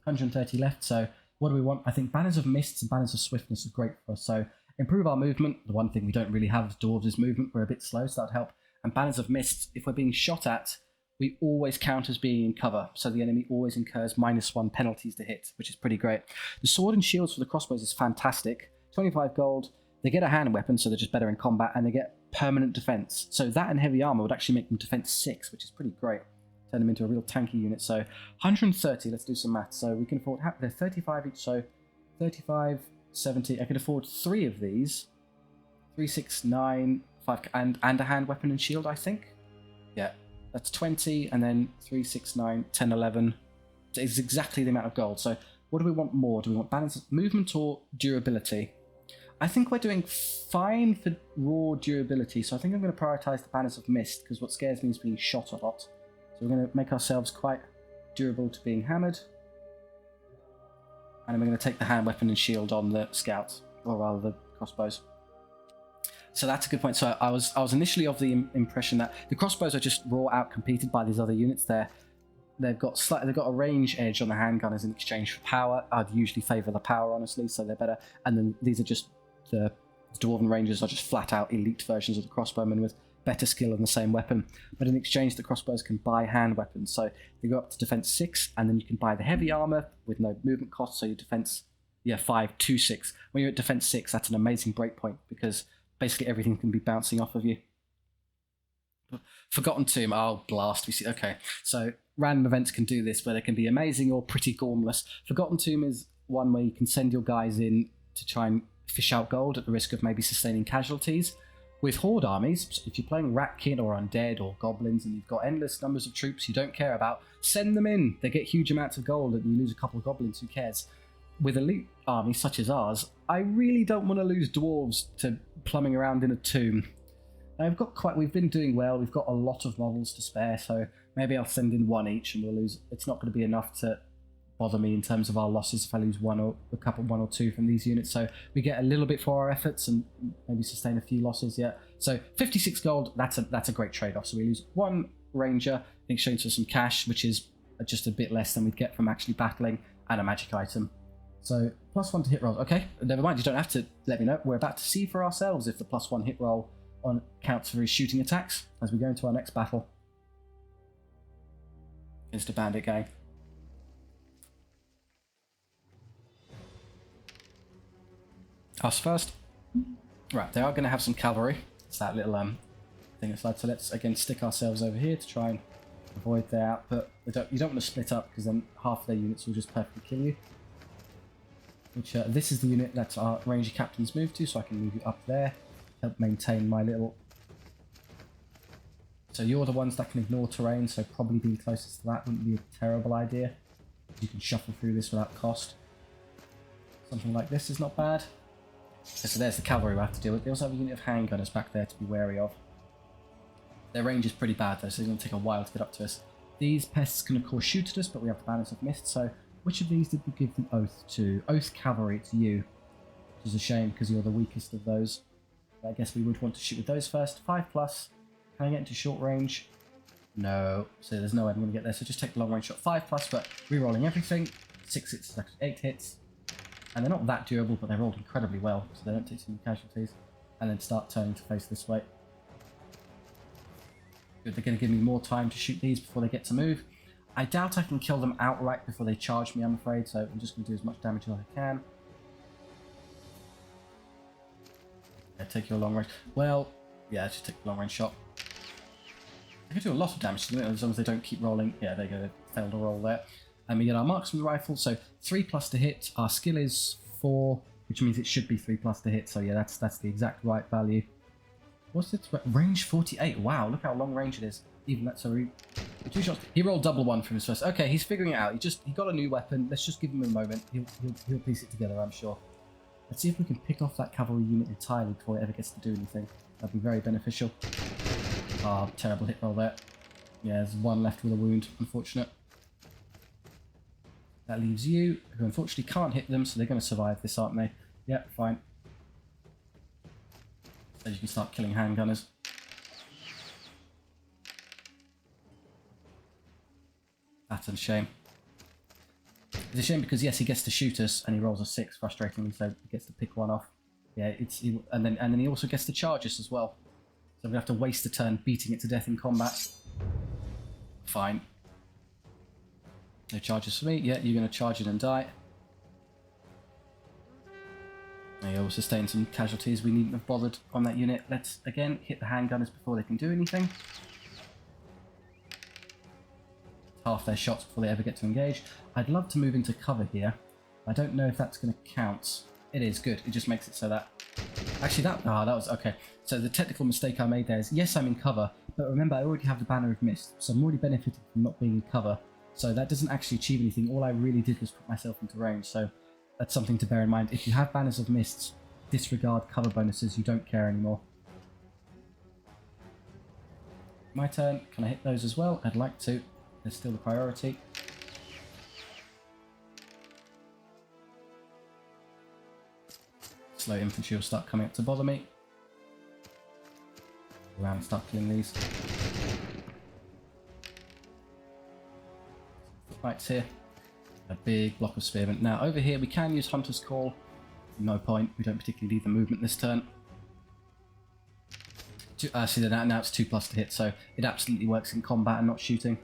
130 left, so what do we want? I think Banners of Mists and Banners of Swiftness are great for us. So improve our movement. The one thing we don't really have as dwarves is movement. We're a bit slow, so that'd help. And Banners of Mists, if we're being shot at, we always count as being in cover, so the enemy always incurs -1 penalties to hit, which is pretty great. The sword and shields for the crossbows is fantastic. 25 gold, they get a hand weapon, so they're just better in combat, and they get permanent defense. So that and heavy armor would actually make them defense 6, which is pretty great. Turn them into a real tanky unit. So 130, let's do some maths. So we can afford, they're 35 each, so 35, 70. I could afford 3 of these. 3, 6, 9, 5, and a hand weapon and shield, I think. Yeah. That's 20, and then 3, 6, 9, 10, 11. It's exactly the amount of gold. So what do we want more? Do we want balance of movement or durability? I think we're doing fine for raw durability, so I think I'm going to prioritize the Banners of Mist, because what scares me is being shot a lot. So we're going to make ourselves quite durable to being hammered. And we're going to take the hand weapon and shield on the scouts, or rather the crossbows. So that's a good point. So I was initially of the impression that the crossbows are just raw out competed by these other units. They've got a range edge on the handgunners in exchange for power. I'd usually favour the power, honestly, so they're better. And then these are just the dwarven rangers are just flat out elite versions of the crossbowmen with better skill and the same weapon. But in exchange, the crossbows can buy hand weapons. So they go up to defense 6, and then you can buy the heavy armor with no movement cost. So your defense, 5, 2, 6. When you're at defense 6, that's an amazing breakpoint because basically everything can be bouncing off of you. Forgotten Tomb, oh blast, we see, okay. So random events can do this where they can be amazing or pretty gormless. Forgotten Tomb is one where you can send your guys in to try and fish out gold at the risk of maybe sustaining casualties. With horde armies, if you're playing Ratkin or Undead or Goblins and you've got endless numbers of troops you don't care about, send them in. They get huge amounts of gold and you lose a couple of Goblins, who cares? With elite armies such as ours, I really don't want to lose dwarves to plumbing around in a tomb. We've been doing well, we've got a lot of models to spare, so maybe I'll send in 1 each and we'll lose. It's not going to be enough to bother me in terms of our losses if I lose 1 or 2 from these units, so we get a little bit for our efforts and maybe sustain a few losses. Yeah, so 56 gold, that's a great trade-off. So we lose 1 ranger in exchange for some cash, which is just a bit less than we'd get from actually battling, and a magic item. So +1 to hit rolls. Okay, never mind, you don't have to let me know. We're about to see for ourselves if the +1 hit roll on counts for his shooting attacks as we go into our next battle against a bandit gang. Us first. Right, they are going to have some cavalry. It's that little thing aside. So let's again stick ourselves over here to try and avoid their output. You don't want to split up because then half of their units will just perfectly kill you. Which this is the unit that our ranger captains move to, so I can move you up there, help maintain my little. So you're the ones that can ignore terrain, so probably being closest to that wouldn't be a terrible idea. You can shuffle through this without cost. Something like this is not bad. So there's the cavalry we have to deal with. They also have a unit of handgunners back there to be wary of. Their range is pretty bad though, so it's going to take a while to get up to us. These pests can of course shoot at us, but we have the Banners of Mist, so which of these did we give the oath to? Oath cavalry, it's you. Which is a shame because you're the weakest of those. I guess we would want to shoot with those first. 5+. Can I get into short range? No. So there's no way I'm going to get there. So just take the long range shot. 5+, but re-rolling everything. 6 hits is actually 8 hits. And they're not that durable, but they're rolled incredibly well, so they don't take too many casualties. And then start turning to face this way. Good, they're going to give me more time to shoot these before they get to move. I doubt I can kill them outright before they charge me, I'm afraid, so I'm just going to do as much damage as I can. Yeah, take your long range. Well, yeah, just take the long range shot. I can do a lot of damage to them as long as they don't keep rolling. Yeah, there you go, they failed to roll there. And we get our marksman rifle, so 3+ to hit. Our skill is 4, which means it should be 3+ to hit, so yeah, that's the exact right value. What's its range? 48. Wow, look how long range it is. Even that, so 2 shots. He rolled double 1 from his first. Okay, he's figuring it out. He got a new weapon. Let's just give him a moment. He'll piece it together, I'm sure. Let's see if we can pick off that cavalry unit entirely before it ever gets to do anything. That'd be very beneficial. Ah, oh, terrible hit roll there. Yeah, there's 1 left with a wound. Unfortunate. That leaves you, who unfortunately can't hit them, so they're going to survive this, aren't they? Yeah, fine. So you can start killing handgunners. That's a shame. It's a shame because yes, he gets to shoot us, and he rolls a 6, frustratingly, so he gets to pick one off. Yeah, and then he also gets to charge us as well. So we have to waste a turn beating it to death in combat. Fine. No charges for me. Yeah, you're going to charge it and die. There you go, we'll sustain some casualties. We needn't have bothered on that unit. Let's, again, hit the handgunners before they can do anything. Half their shots before they ever get to engage. I'd love to move into cover here. I don't know if that's going to count. It is, good. It just makes it so that... Actually, that was... Okay. So the technical mistake I made there is, yes, I'm in cover, but remember, I already have the Banner of Mist, so I'm already benefiting from not being in cover. So that doesn't actually achieve anything. All I really did was put myself into range, so that's something to bear in mind. If you have Banners of Mists, disregard cover bonuses, you don't care anymore. My turn. Can I hit those as well? I'd like to. They're still the priority. Slow infantry will start coming up to bother me. Around and start killing these. Footlights here. A big block of spearmen. Now over here we can use Hunter's Call. No point. We don't particularly need the movement this turn. See that now it's 2+ to hit, so it absolutely works in combat and not shooting.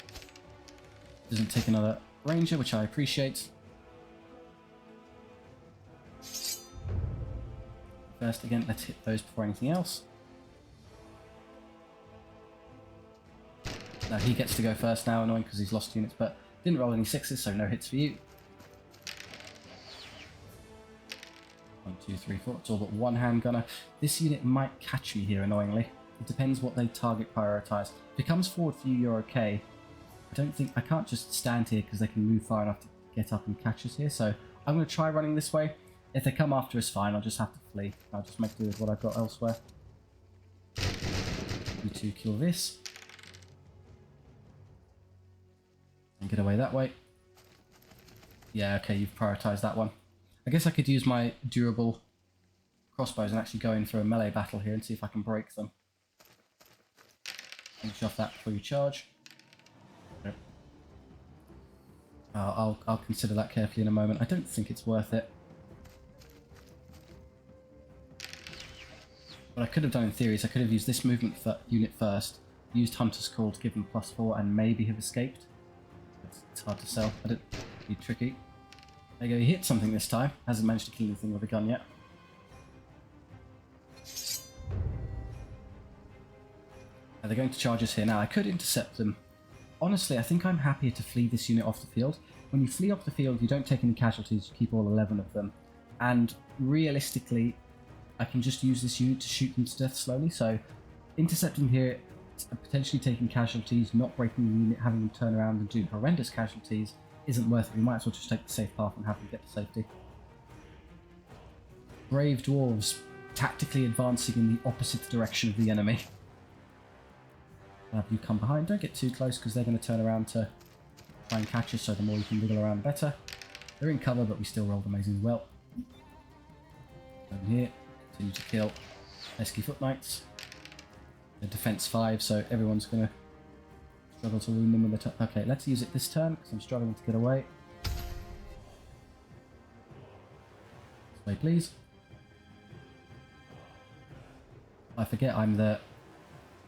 Doesn't take another ranger, which I appreciate. First, again, let's hit those before anything else. Now he gets to go first now, annoying because he's lost units, but didn't roll any 6s, so no hits for you. 1, 2, 3, 4. It's all but 1 handgunner. This unit might catch me here, annoyingly. It depends what they target prioritize. If it comes forward for you, you're okay. I can't just stand here because they can move far enough to get up and catch us here, so I'm going to try running this way. If they come after us, fine, I'll just have to flee. I'll just make do with what I've got elsewhere. You two kill this. And get away that way. Yeah, okay, you've prioritized that one. I guess I could use my durable crossbows and actually go in for a melee battle here and see if I can break them. Finish off that before you charge. I'll consider that carefully in a moment. I don't think it's worth it. What I could have done in theory is I could have used this movement unit first, used Hunter's Call to give them +4 and maybe have escaped. It's hard to sell. It'd be tricky. There you go, he hit something this time. Hasn't managed to kill anything with a gun yet. They're going to charge us here now. I could intercept them. Honestly, I think I'm happier to flee this unit off the field. When you flee off the field, you don't take any casualties, you keep all 11 of them. And realistically, I can just use this unit to shoot them to death slowly, so intercepting here, potentially taking casualties, not breaking the unit, having them turn around and do horrendous casualties, isn't worth it. We might as well just take the safe path and have them get to safety. Brave dwarves, tactically advancing in the opposite direction of the enemy. Have you come behind, don't get too close because they're going to turn around to try and catch us, so the more you can wiggle around the better. They're in cover, but we still rolled amazingly well. Over here, continue to kill. pesky foot knights. They're defense 5, so everyone's going to struggle to wound them with the okay, let's use it this turn because I'm struggling to get away. This way, please. I forget I'm the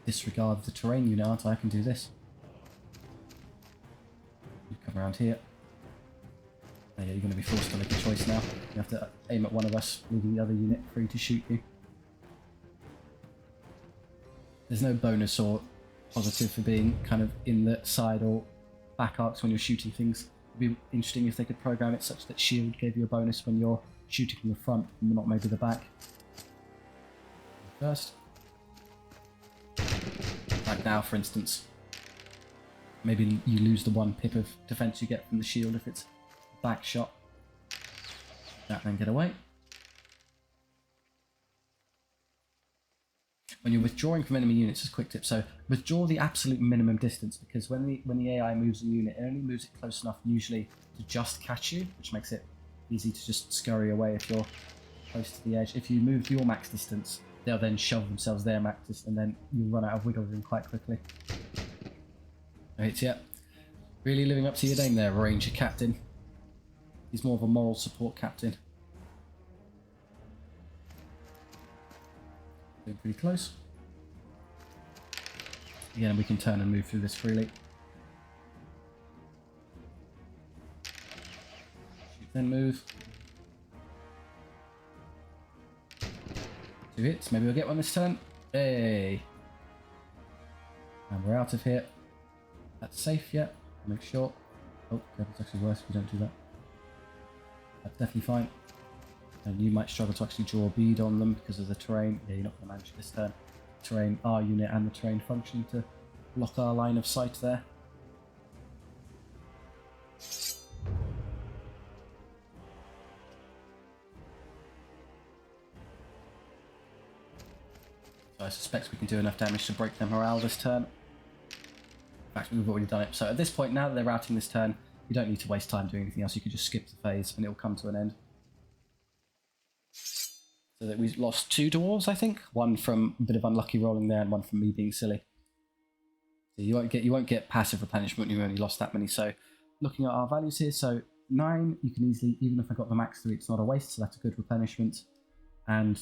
disregard the terrain unit, aren't I? I can do this. You come around here. Oh, yeah, you're going to be forced to make a choice now. You have to aim at one of us, leaving the other unit free to shoot you. There's no bonus or positive for being kind of in the side or back arcs when you're shooting things. It'd be interesting if they could program it such that shield gave you a bonus when you're shooting from the front and not maybe the back. First. Like now, for instance. Maybe you lose the 1 pip of defense you get from the shield if it's back shot. That then get away. When you're withdrawing from enemy units, as a quick tip, so withdraw the absolute minimum distance, because when the AI moves a unit, it only moves it close enough usually to just catch you, which makes it easy to just scurry away if you're close to the edge. If you move your max distance, they'll then shove themselves their max distance, and then you'll run out of wiggle room quite quickly. Right, yeah. Really living up to your name there, Ranger Captain. He's more of a moral support captain. Getting pretty close. Again, we can turn and move through this freely. Shoot, then move. 2 hits. Maybe we'll get one this turn. Hey! And we're out of here. That's safe yet. Make sure. Oh, God, it's actually worse if we don't do that. That's definitely fine. And you might struggle to actually draw a bead on them because of the terrain. Yeah, you're not going to manage this turn. Terrain, our unit and the terrain function to block our line of sight there. So I suspect we can do enough damage to break their morale this turn. In fact, we've already done it. So at this point, now that they're routing this turn, you don't need to waste time doing anything else. You can just skip the phase and it'll come to an end. So that we've lost 2 dwarves, I think. One from a bit of unlucky rolling there, and one from me being silly. So you won't get passive replenishment. You've only lost that many. So looking at our values here, so 9, you can easily, even if I got the max 3, it's not a waste. So that's a good replenishment. And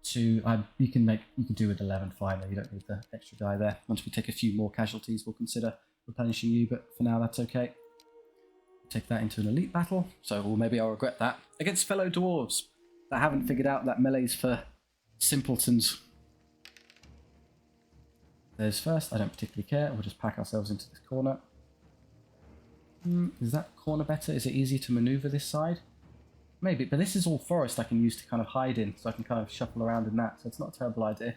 2, you can do with 11 finally. You don't need the extra guy there. Once we take a few more casualties, we'll consider replenishing you. But for now, that's okay. Take that into an elite battle. So well, maybe I'll regret that against fellow dwarves that haven't figured out that melee's for simpletons. There's first, I don't particularly care, we'll just pack ourselves into this corner. Is that corner better? Is it easier to maneuver this side? Maybe, but this is all forest I can use to kind of hide in, so I can kind of shuffle around in that, so it's not a terrible idea.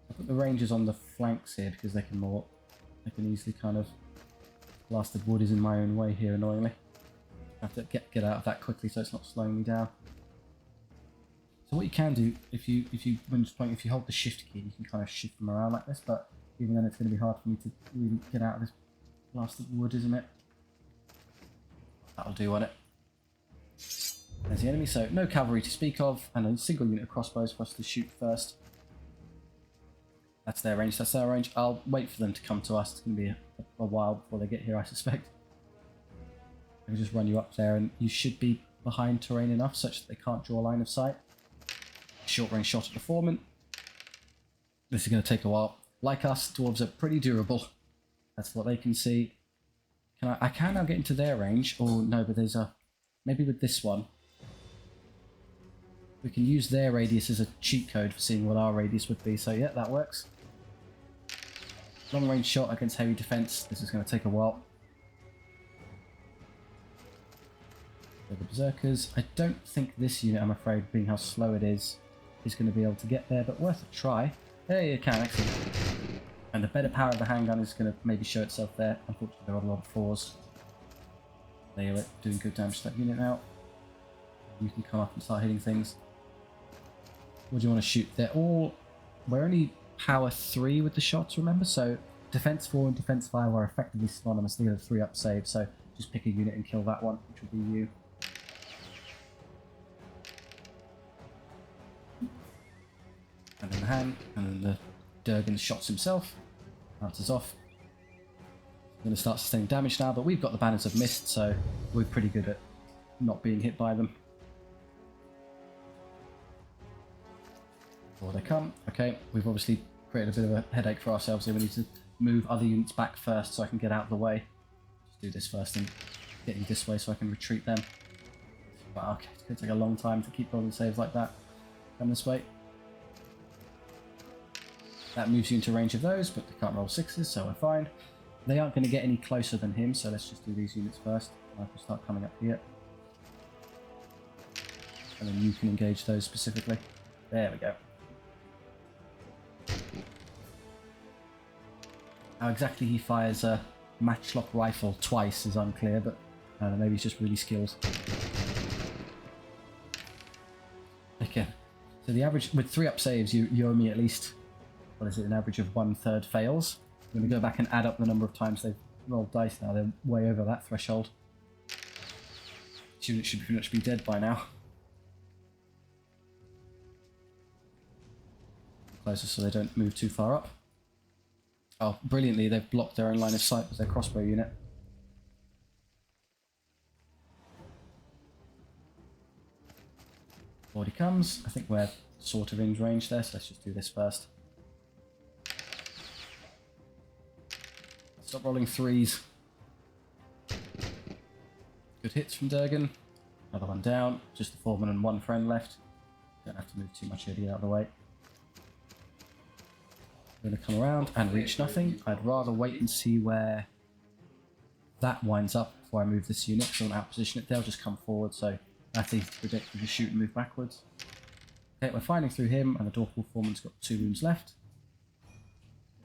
I'll put the rangers on the flanks here because they can easily kind of blast the wood is in my own way here, annoyingly. I have to get out of that quickly so it's not slowing me down. So what you can do, if you hold the shift key, you can kind of shift them around like this, but even then it's going to be hard for me to really get out of this blasted wood, isn't it? That'll do on it. There's the enemy, so no cavalry to speak of, and a single unit of crossbows for us to shoot first. That's their range, that's their range. I'll wait for them to come to us. It's going to be a while before they get here, I suspect. I can just run you up there, and you should be behind terrain enough such that they can't draw a line of sight. Short range shot at the foreman. This is going to take a while. Like us, dwarves are pretty durable. That's what they can see. I can now get into their range. Oh no, but there's a... Maybe with this one. We can use their radius as a cheat code for seeing what our radius would be. So yeah, that works. Long range shot against heavy defense. This is going to take a while. So the berserkers. I don't think this unit, I'm afraid, being how slow it is going to be able to get there, but worth a try. There you can, excellent. And the better power of the handgun is going to maybe show itself there. Unfortunately, there are a lot of 4s. They are doing good damage to that unit now. You can come up and start hitting things. What do you want to shoot? We're only power 3 with the shots, remember? So defense 4 and defense 5 are effectively synonymous. They get a 3-up save, so just pick a unit and kill that one, which will be you. And in the hand, and then the Durgan shots himself. Bounces off. I'm going to start sustaining damage now, but we've got the Banners of Mist, so we're pretty good at not being hit by them. Before they come. Okay, we've obviously created a bit of a headache for ourselves here. We need to move other units back first so I can get out of the way. Just do this first and get you this way so I can retreat them. But okay, it's going to take a long time to keep rolling saves like that. Come this way. That moves you into range of those, but they can't roll 6s, so we're fine. They aren't going to get any closer than him, so let's just do these units first. I can start coming up here. And then you can engage those specifically. There we go. How exactly he fires a matchlock rifle twice is unclear, but I don't know, maybe he's just really skilled. Okay, so the average, with 3 up saves, you owe me at least, what is it, an average of 1/3 fails. I'm going to go back and add up the number of times they've rolled dice now. They're way over that threshold. Units should pretty much be dead by now. Closer so they don't move too far up. Oh, brilliantly, they've blocked their own line of sight with their crossbow unit. Forward he comes. I think we're sort of in range there, so let's just do this first. Stop rolling 3s. Good hits from Durgan. Another one down. Just the foreman and 1 friend left. Don't have to move too much here to get out of the way. I'm going to come around and reach nothing. I'd rather wait and see where that winds up before I move this unit, because I want to outposition it. They'll just come forward, so that's easy to predict. We just shoot and move backwards. Okay, we're fighting through him, and the Dwarf Foreman's got 2 wounds left.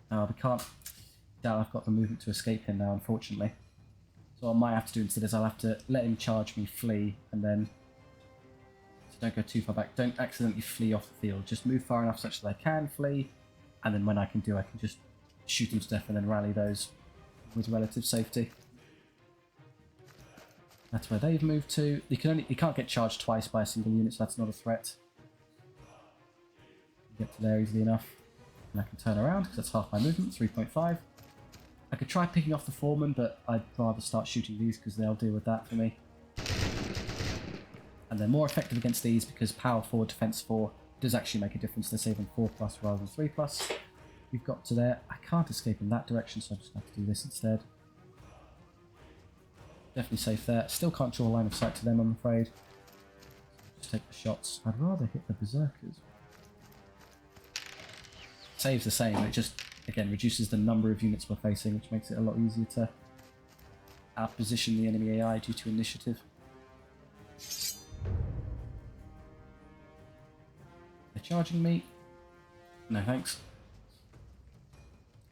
We can't... doubt I've got the movement to escape him now, unfortunately. So what I might have to do instead is I'll have to let him charge me, flee, and then... So don't go too far back. Don't accidentally flee off the field. Just move far enough such that I can flee. And then when I can just shoot them to death and then rally those with relative safety. That's where they've moved to. You can't get charged twice by a single unit, so that's not a threat. Get to there easily enough. And I can turn around, because that's half my movement, 3.5. I could try picking off the foreman, but I'd rather start shooting these, because they'll deal with that for me. And they're more effective against these, because power 4, defense 4 does actually make a difference. They're saving 4+ rather than 3+. We've got to there. I can't escape in that direction, so I'm just going to have to do this instead. Definitely safe there. Still can't draw a line of sight to them, I'm afraid. Just take the shots. I'd rather hit the berserkers. Saves the same, it just, again, reduces the number of units we're facing, which makes it a lot easier to outposition the enemy AI due to initiative. They're charging me. No thanks.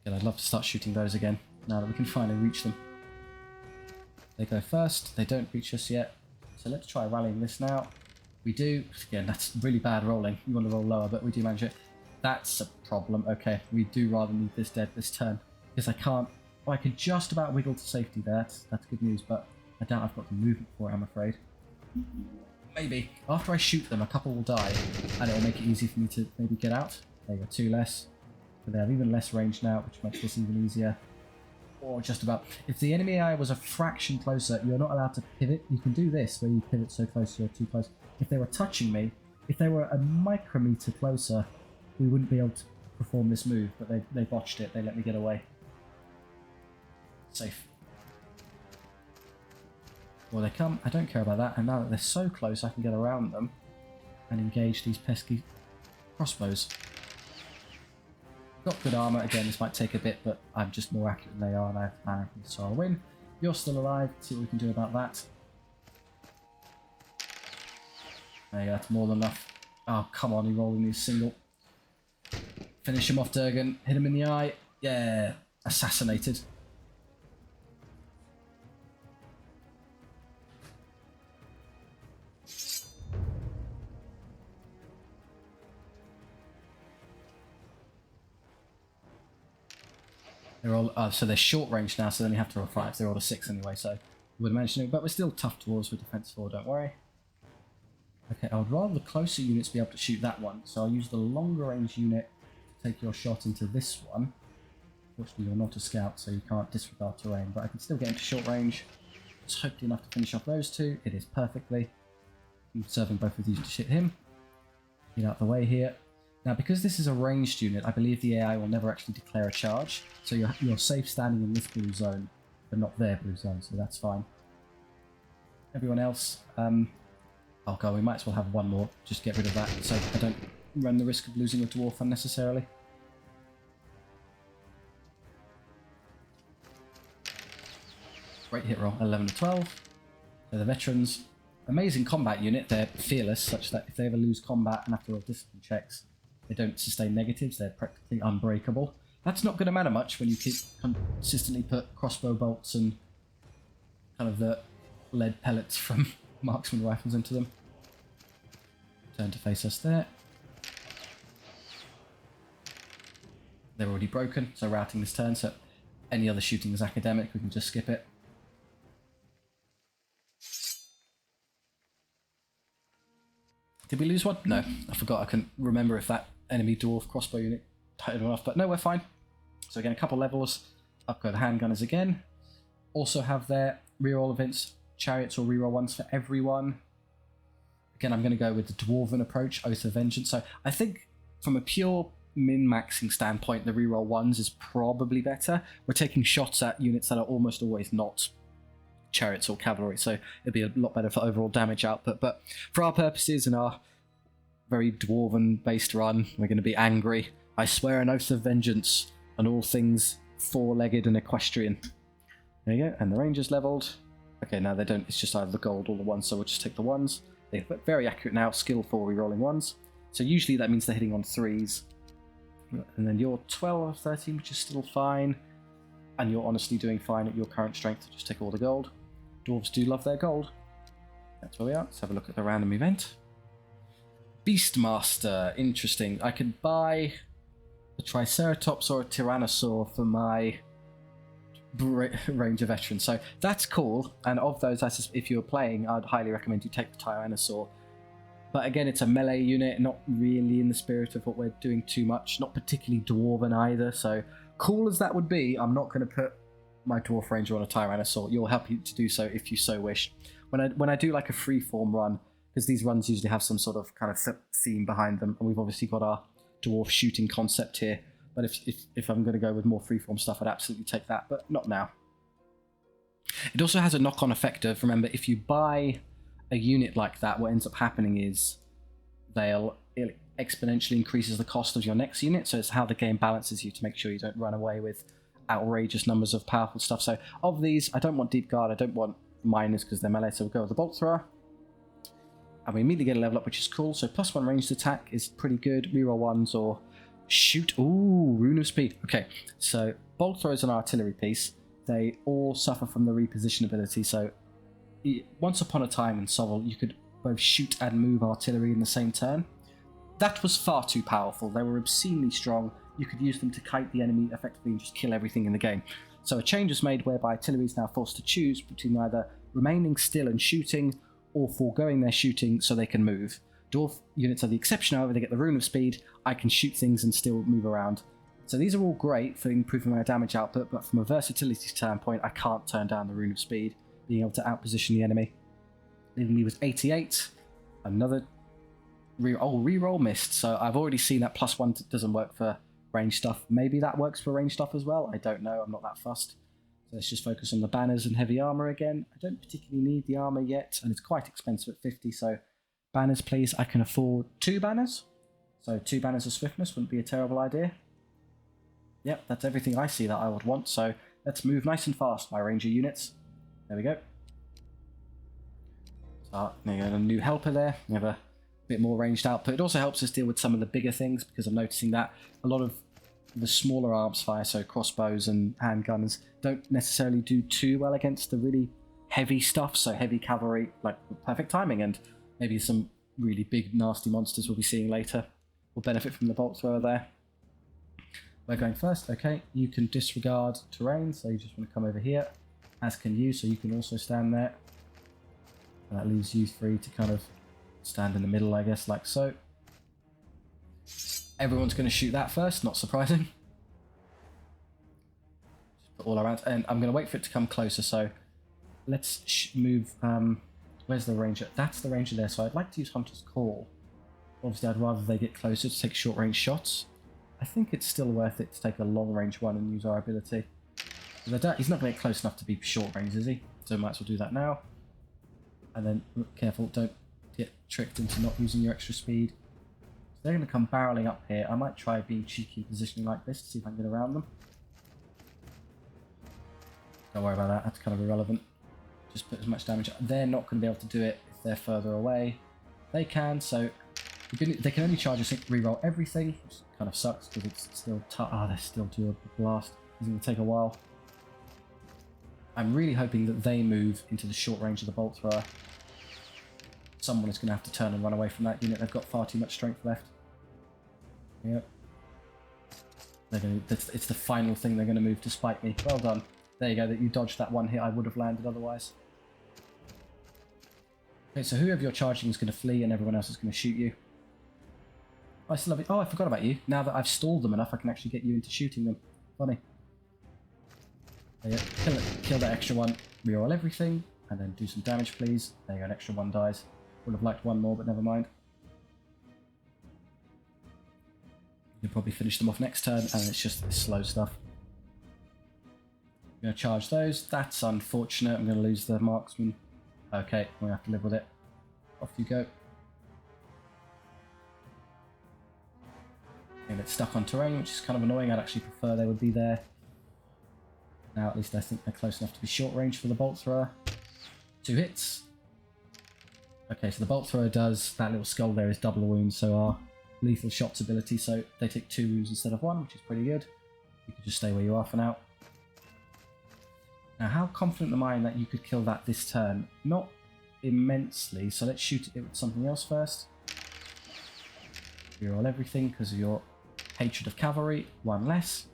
Again, I'd love to start shooting those again, now that we can finally reach them. They go first, they don't reach us yet, so let's try rallying this now. We do. Again, that's really bad rolling. You want to roll lower, but we do manage it. That's a problem. Okay, we do rather need this dead this turn, because I can't... Well, I could just about wiggle to safety there. That's good news, but I doubt I've got the movement for it, I'm afraid. Maybe. After I shoot them, a couple will die, and it'll make it easy for me to maybe get out. There you go, 2 less. But they have even less range now, which makes this even easier. Or just about. If the enemy AI was a fraction closer, you're not allowed to pivot. You can do this, where you pivot so close you're too close. If they were touching me, if they were a micrometer closer, we wouldn't be able to perform this move, but they botched it. They let me get away. Safe. Well, they come. I don't care about that. And now that they're so close, I can get around them and engage these pesky crossbows. Got good armor. Again, this might take a bit, but I'm just more accurate than they are, and I have mana, so I'll win. You're still alive. Let's see what we can do about that. There you go. That's more than enough. Oh, come on. He rolled in his single. Finish him off, Durgan. Hit him in the eye. Yeah. Assassinated. They're all so they're short range now, so then you have to roll 5. They're all a 6 anyway, so we would have managed to do it, but we're still tough dwarves with defense 4, don't worry. Okay, I would rather the closer units be able to shoot that one, so I'll use the longer range unit to take your shot into this one. Fortunately, you're not a scout, so you can't disregard terrain, but I can still get into short range. It's hopefully enough to finish off those two. It is perfectly. I'm serving both of these to shit him. Get out the way here. Now, because this is a ranged unit, I believe the AI will never actually declare a charge, so you're safe standing in this blue zone, but not their blue zone, so that's fine. Everyone else, oh god, we might as well have one more, just get rid of that, so I don't run the risk of losing a dwarf unnecessarily. Great hit roll, 11 to 12. So the veterans, amazing combat unit, they're fearless, such that if they ever lose combat and have to roll discipline checks, they don't sustain negatives, they're practically unbreakable. That's not going to matter much when you consistently put crossbow bolts and kind of the lead pellets from marksman rifles into them. Turn to face us there. They're already broken, so routing this turn, so any other shooting is academic, we can just skip it. Did we lose one? No, I forgot. I couldn't remember if that enemy dwarf crossbow unit tightened enough, but no, we're fine. So again, a couple levels. Up go the handgunners again. Also have their reroll events, chariots or reroll ones for everyone. Again, I'm going to go with the dwarven approach, Oath of Vengeance. So I think from a pure min-maxing standpoint, the reroll ones is probably better. We're taking shots at units that are almost always not chariots or cavalry, so it'd be a lot better for overall damage output, but for our purposes and our very dwarven based run, we're going to be angry. I swear an oath of vengeance on all things four-legged and equestrian. There you go, and the rangers leveled. Okay, now they don't, it's just either the gold or the ones, so we'll just take the ones. They're very accurate now, skill for re-rolling ones, so usually that means they're hitting on 3s. And then you're 12 or 13, which is still fine, and you're honestly doing fine at your current strength, just take all the gold. Dwarves do love their gold. That's where we are. Let's have a look at the random event. Beastmaster. Interesting. I could buy a Triceratops or a Tyrannosaur for my Ranger veteran. So that's cool. And of those, if you were playing, I'd highly recommend you take the Tyrannosaur. But again, it's a melee unit, not really in the spirit of what we're doing too much. Not particularly dwarven either. So cool as that would be, I'm not going to put my Dwarf Ranger on a Tyrannosaur. You'll help you to do so if you so wish. When I do like a freeform run, because these runs usually have some sort of kind of theme behind them, and we've obviously got our dwarf shooting concept here, but if I'm going to go with more freeform stuff, I'd absolutely take that, but not now. It also has a knock-on effect of, remember, if you buy a unit like that, what ends up happening is it exponentially increases the cost of your next unit, so it's how the game balances you to make sure you don't run away with outrageous numbers of powerful stuff. So of these, I don't want deep guard, I don't want miners because they're melee, so we'll go with the bolt thrower. And we immediately get a level up, which is cool. So +1 ranged attack is pretty good. Reroll ones or shoot. Ooh, rune of speed. Okay, so bolt thrower is an artillery piece. They all suffer from the reposition ability. So once upon a time in SOVL, you could both shoot and move artillery in the same turn. That was far too powerful. They were obscenely strong. You could use them to kite the enemy effectively and just kill everything in the game. So a change was made whereby artillery is now forced to choose between either remaining still and shooting or foregoing their shooting so they can move. Dwarf units are the exception, however, they get the rune of speed. I can shoot things and still move around. So these are all great for improving my damage output, but from a versatility standpoint, I can't turn down the rune of speed, being able to outposition the enemy. Leaving me with 88. Another reroll missed. So I've already seen that +1 doesn't work for range stuff. Maybe that works for range stuff as well. I don't know. I'm not that fussed. So let's just focus on the banners and heavy armor again. I don't particularly need the armor yet, and it's quite expensive at 50. So banners, please. I can afford 2 banners. So 2 banners of swiftness wouldn't be a terrible idea. Yep, that's everything I see that I would want. So let's move nice and fast, my ranger units. There we go. So there you go, a new helper there. We have a bit more ranged output. It also helps us deal with some of the bigger things, because I'm noticing that a lot of the smaller arms fire, so crossbows and handguns, don't necessarily do too well against the really heavy stuff. So heavy cavalry, like perfect timing, and maybe some really big nasty monsters we'll be seeing later will benefit from the bolt thrower there. We're going first. Okay, you can disregard terrain, so you just want to come over here, as can you, so you can also stand there. And that leaves you free to kind of stand in the middle, I guess, like so. Everyone's going to shoot that first, not surprising. Just put all around, and I'm going to wait for it to come closer, so let's move, where's the ranger? That's the ranger there, so I'd like to use Hunter's Call. Obviously, I'd rather they get closer to take short-range shots. I think it's still worth it to take a long-range one and use our ability. He's not going to get close enough to be short-range, is he? So might as well do that now. And then, careful, don't get tricked into not using your extra speed. So they're going to come barreling up here. I might try being cheeky positioning like this to see if I can get around them. Don't worry about that, that's kind of irrelevant. Just put as much damage. They're not going to be able to do it if they're further away. They can, so they can only charge us reroll everything, which kind of sucks because it's still they're still due a blast. It's going to take a while. I'm really hoping that they move into the short range of the bolt thrower. Someone is going to have to turn and run away from that unit. They've got far too much strength left. Yep. It's the final thing they're going to move to spike me. Well done. There you go. That you dodged that one hit I would have landed otherwise. Okay, so whoever you're charging is going to flee and everyone else is going to shoot you. I still have it. Oh, I forgot about you. Now that I've stalled them enough, I can actually get you into shooting them. Funny. There you go. Kill that extra one. Reroll everything. And then do some damage, please. There you go. An extra one dies. Would have liked one more, but never mind. You'll probably finish them off next turn, and it's just this slow stuff. I'm going to charge those. That's unfortunate. I'm going to lose the marksman. Okay, we have to live with it. Off you go. And it's stuck on terrain, which is kind of annoying. I'd actually prefer they would be there. Now at least I think they're close enough to be short range for the bolt thrower. 2 hits. Okay, so the bolt thrower does, that little skull there is double wounds, so our lethal shots ability, so they take 2 wounds instead of 1, which is pretty good. You can just stay where you are for now. Now, how confident am I that you could kill that this turn? Not immensely, so let's shoot it with something else first. Reroll everything because of your hatred of cavalry. 1 less.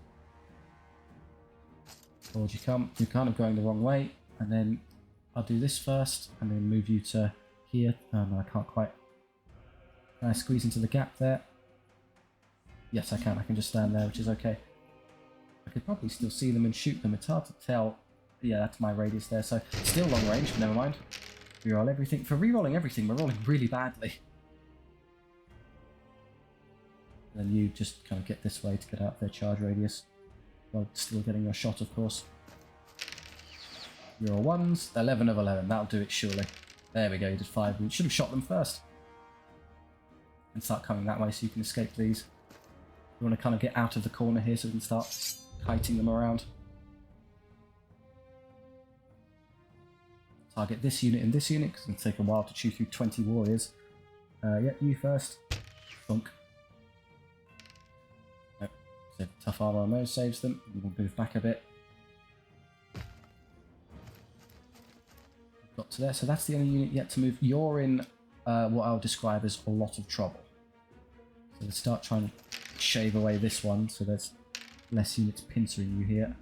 Forward you come. You're kind of going the wrong way, and then I'll do this first, and then move you to here. Oh no, I can't quite. Can I squeeze into the gap there? Yes, I can. I can just stand there, which is okay. I could probably still see them and shoot them. It's hard to tell. Yeah, that's my radius there, so still long range, but never mind. Reroll everything. For rerolling everything, we're rolling really badly. And then you just kind of get this way to get out of their charge radius. While still getting your shot, of course. Reroll 1s. 11 of 11. That'll do it, surely. There we go, you did 5. We should have shot them first. And start coming that way so you can escape these. You want to kind of get out of the corner here so we can start kiting them around. Target this unit and this unit, because it's going to take a while to chew through 20 warriors. Yeah, you first. Thunk. Nope. So tough armor on those saves them. We'll move back a bit. Got to there, so that's the only unit yet to move. You're in what I'll describe as a lot of trouble. So let's start trying to shave away this one, so there's less units pincering you here.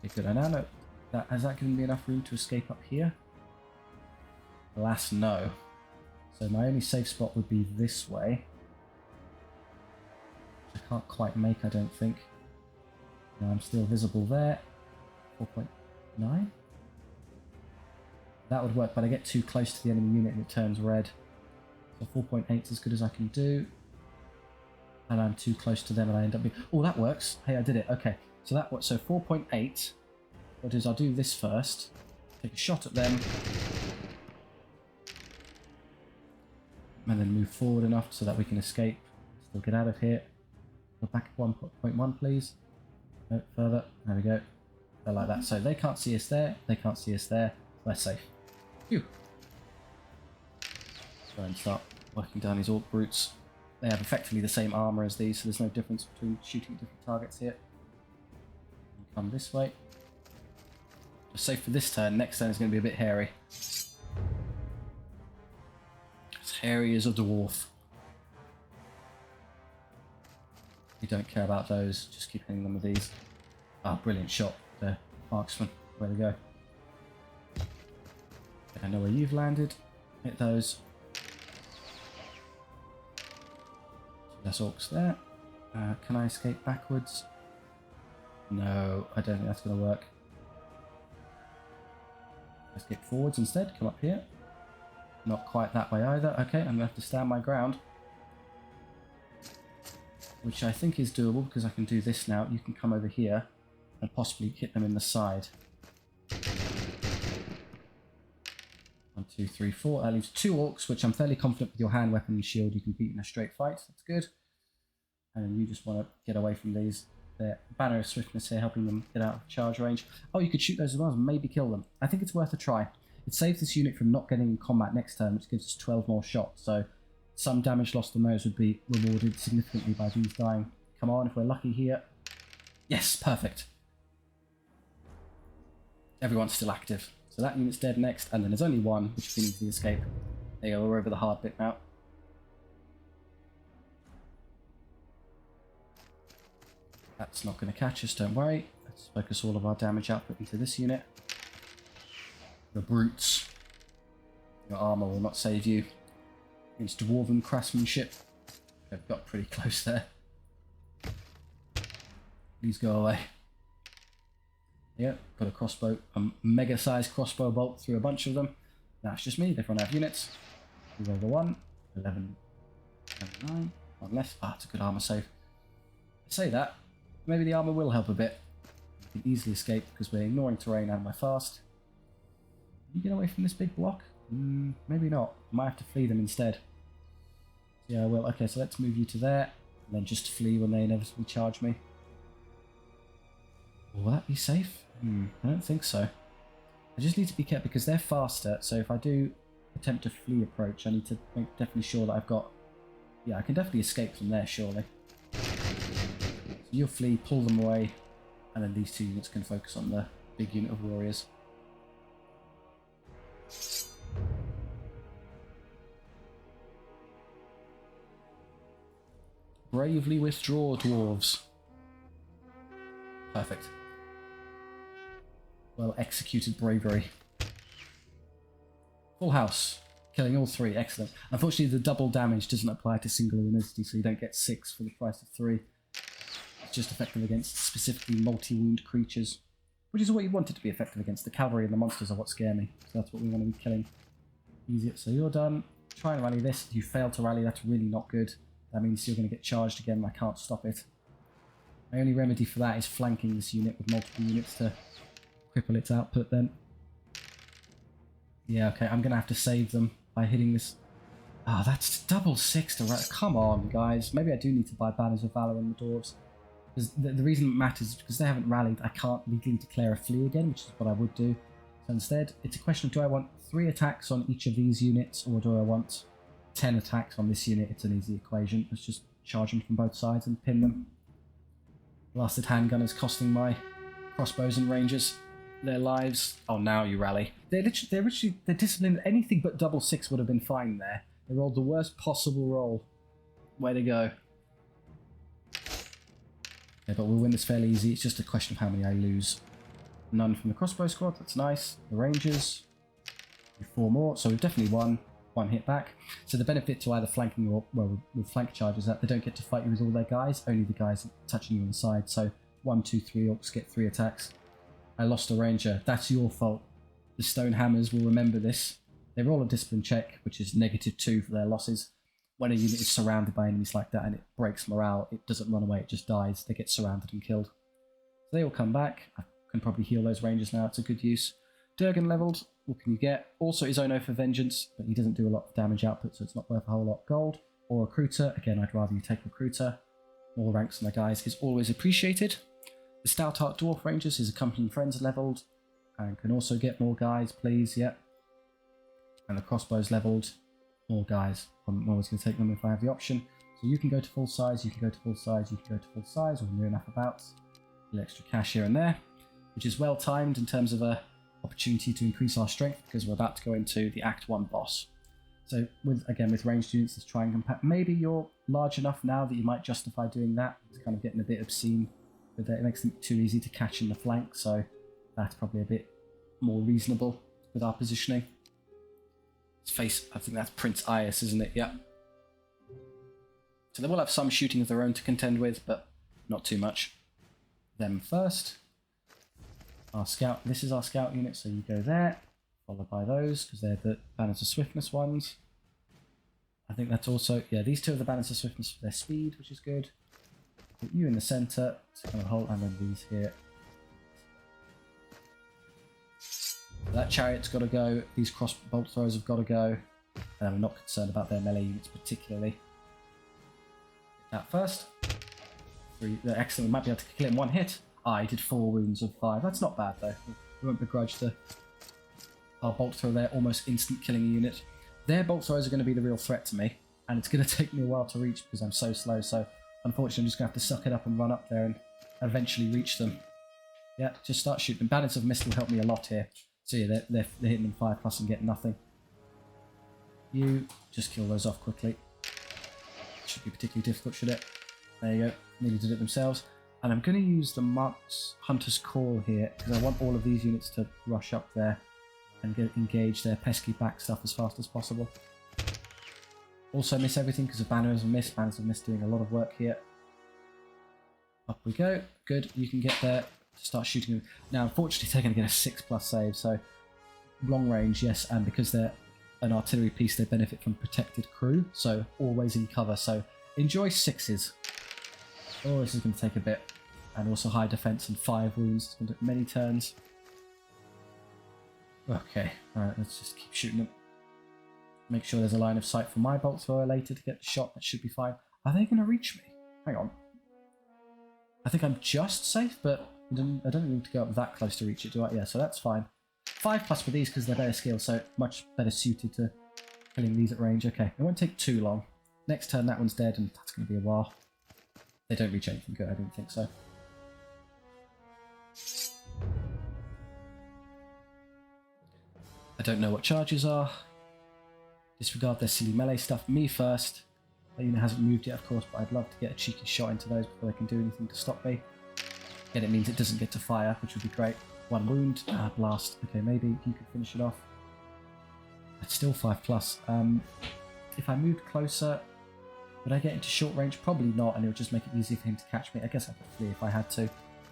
Okay, good. I now know that has that given me enough room to escape up here? Alas, no. So my only safe spot would be this way. I can't quite make, I don't think. Now I'm still visible there. 4.9. That would work, but I get too close to the enemy unit and it turns red. So 4.8 is as good as I can do. And I'm too close to them and I end up being... Oh, that works. Hey, I did it. Okay. So that works. So 4.8. What is I'll do this first. Take a shot at them. And then move forward enough so that we can escape. Still get out of here. Go back 1.1, please. No, further. There we go. They're like that. So they can't see us there. They can't see us there. We're safe. Phew. Let's go and start working down these orc brutes. They have effectively the same armor as these, so there's no difference between shooting different targets here. Come this way. Just safe for this turn. Next turn is going to be a bit hairy. As hairy as a dwarf. You don't care about those, just keep hitting them with these. Ah, brilliant shot. The marksman. Where they go. I know where you've landed. Hit those. Less orcs there. Can I escape backwards? No, I don't think that's going to work. Escape forwards instead. Come up here. Not quite that way either. Okay, I'm going to have to stand my ground. Which I think is doable because I can do this now. You can come over here and possibly hit them in the side. 1, 2, 3, 4. That leaves 2 orcs, which I'm fairly confident with your hand weapon and shield you can beat in a straight fight. That's good. And then you just want to get away from these. Their banner of swiftness here, helping them get out of charge range. Oh, you could shoot those as well, and maybe kill them. I think it's worth a try. It saves this unit from not getting in combat next turn, which gives us 12 more shots. So some damage lost on those would be rewarded significantly by these dying. Come on, if we're lucky here. Yes, perfect. Everyone's still active. So that unit's dead next, and then there's only one, which can easily escape. There you go, we're over the hard bit now. That's not going to catch us, don't worry. Let's focus all of our damage output into this unit. The brutes. Your armour will not save you. Against dwarven craftsmanship. They've got pretty close there. Please go away. Yeah, got a crossbow, a mega-sized crossbow bolt through a bunch of them. That's just me, they've run out of units. We roll the 1, 11, 9, 1 less. Ah, it's a good armour save. I say that, maybe the armour will help a bit. We can easily escape because we're ignoring terrain and we're fast. Can you get away from this big block? Maybe not. I might have to flee them instead. Yeah, well, okay, so let's move you to there, and then just flee when they inevitably charge me. Will that be safe? I don't think so. I just need to be careful because they're faster, so if I do attempt a flee approach, I need to make definitely sure that I've got... Yeah, I can definitely escape from there, surely. So you'll flee, pull them away, and then these 2 units can focus on the big unit of warriors. Bravely withdraw, dwarves. Perfect. Well executed bravery. Full house. Killing all 3. Excellent. Unfortunately, the double damage doesn't apply to single unity, so you don't get 6 for the price of 3. It's just effective against specifically multi-wound creatures, which is what you want it to be effective against. The cavalry and the monsters are what scare me, so that's what we want to be killing. Easier. So you're done. Try and rally this. If you fail to rally, that's really not good. That means you're going to get charged again and I can't stop it. My only remedy for that is flanking this unit with multiple units to cripple its output then. Yeah, okay, I'm going to have to save them by hitting this. Ah, that's double 6 to rally. Come on, guys. Maybe I do need to buy Banners of Valor on the Dwarves. Because the reason it matters is because they haven't rallied, I can't legally declare a flee again, which is what I would do. So instead, it's a question of do I want 3 attacks on each of these units, or do I want 10 attacks on this unit? It's an easy equation. Let's just charge them from both sides and pin them. Blasted handgun is costing my crossbows and rangers their lives. Oh, now you rally. They're disciplined. Anything but double 6 would have been fine there. They rolled the worst possible roll. Way to go. Yeah, but we'll win this fairly easy. It's just a question of how many I lose. None from the crossbow squad. That's nice. The rangers. 4 more. So we've definitely won. 1 hit back. So the benefit to either flanking or, well, with flank charges is that they don't get to fight you with all their guys, only the guys touching you on the side. So 1, 2, 3 orcs get 3 attacks. I lost a ranger. That's your fault. The stone hammers will remember this. They roll a discipline check, which is -2 for their losses. When a unit is surrounded by enemies like that and it breaks morale, it doesn't run away, it just dies. They get surrounded and killed. So they all come back. I can probably heal those rangers now. It's a good use. Durgan leveled. What can you get? Also his Ono for Vengeance, but he doesn't do a lot of damage output, so it's not worth a whole lot. Gold or Recruiter. Again, I'd rather you take Recruiter. More ranks on the guys is always appreciated. The Stoutheart Dwarf Rangers, his accompanying friends leveled, and can also get more guys, please. Yep. And the Crossbows leveled. More guys. I'm always going to take them if I have the option. So you can go to full size, you can go to full size, you can go to full size, or near enough about. A little extra cash here and there, which is well timed in terms of a opportunity to increase our strength because we're about to go into the Act 1 boss. So with ranged units, let's try and compact. Maybe you're large enough now that you might justify doing that. It's kind of getting a bit obscene, but it makes it too easy to catch in the flank, so that's probably a bit more reasonable with our positioning. His face, I think that's Prince Ias, isn't it? Yeah. So they will have some shooting of their own to contend with, but not too much. Them first. Our scout, this is our scout unit, so you go there, followed by those, because they're the Banners of Swiftness ones. I think that's also, yeah, these two are the Banners of Swiftness for their speed, which is good. Put you in the centre, so kind of hold, and then these here. That chariot's got to go, these cross bolt throwers have got to go, and I'm not concerned about their melee units particularly. That first. 3, excellent, we might be able to kill it in one hit. I did 4 wounds of 5, that's not bad though. We won't begrudge our bolt thrower there, almost instant killing a unit. Their bolt throwers are going to be the real threat to me, and it's going to take me a while to reach because I'm so slow, so unfortunately I'm just going to have to suck it up and run up there and eventually reach them. Yeah, just start shooting them. Banners of Mist will help me a lot here. So yeah, they're hitting them 5+ and getting nothing. You just kill those off quickly. Should be particularly difficult, should it? There you go. Nearly did it themselves. And I'm going to use the Marks Hunter's Call here because I want all of these units to rush up there and engage their pesky back stuff as fast as possible. Also miss everything because of Banners of Mist. Banners of Mist doing a lot of work here. Up we go. Good. You can get there. Start shooting them. Now, unfortunately, they're going to get a 6+ save, so long range, yes, and because they're an artillery piece, they benefit from protected crew, so always in cover, so enjoy 6s. Oh, this is going to take a bit. And also high defense and 5 wounds. It's going to take many turns. Okay, alright, let's just keep shooting them. Make sure there's a line of sight for my bolt thrower later to get the shot. That should be fine. Are they going to reach me? Hang on. I think I'm just safe, but I don't need to go up that close to reach it, do I? Yeah, so that's fine. 5+ for these because they're better skilled, so much better suited to killing these at range. Okay, it won't take too long. Next turn, that one's dead, and that's going to be a while. They don't reach anything good, I don't think so. I don't know what charges are. Disregard their silly melee stuff. Me first. That unit hasn't moved yet, of course, but I'd love to get a cheeky shot into those before they can do anything to stop me. Again, it means it doesn't get to fire, which would be great. 1 wound. Blast. Okay, maybe you could finish it off. It's still 5+. If I moved closer, would I get into short range? Probably not, and it would just make it easier for him to catch me. I guess I could flee if I had to.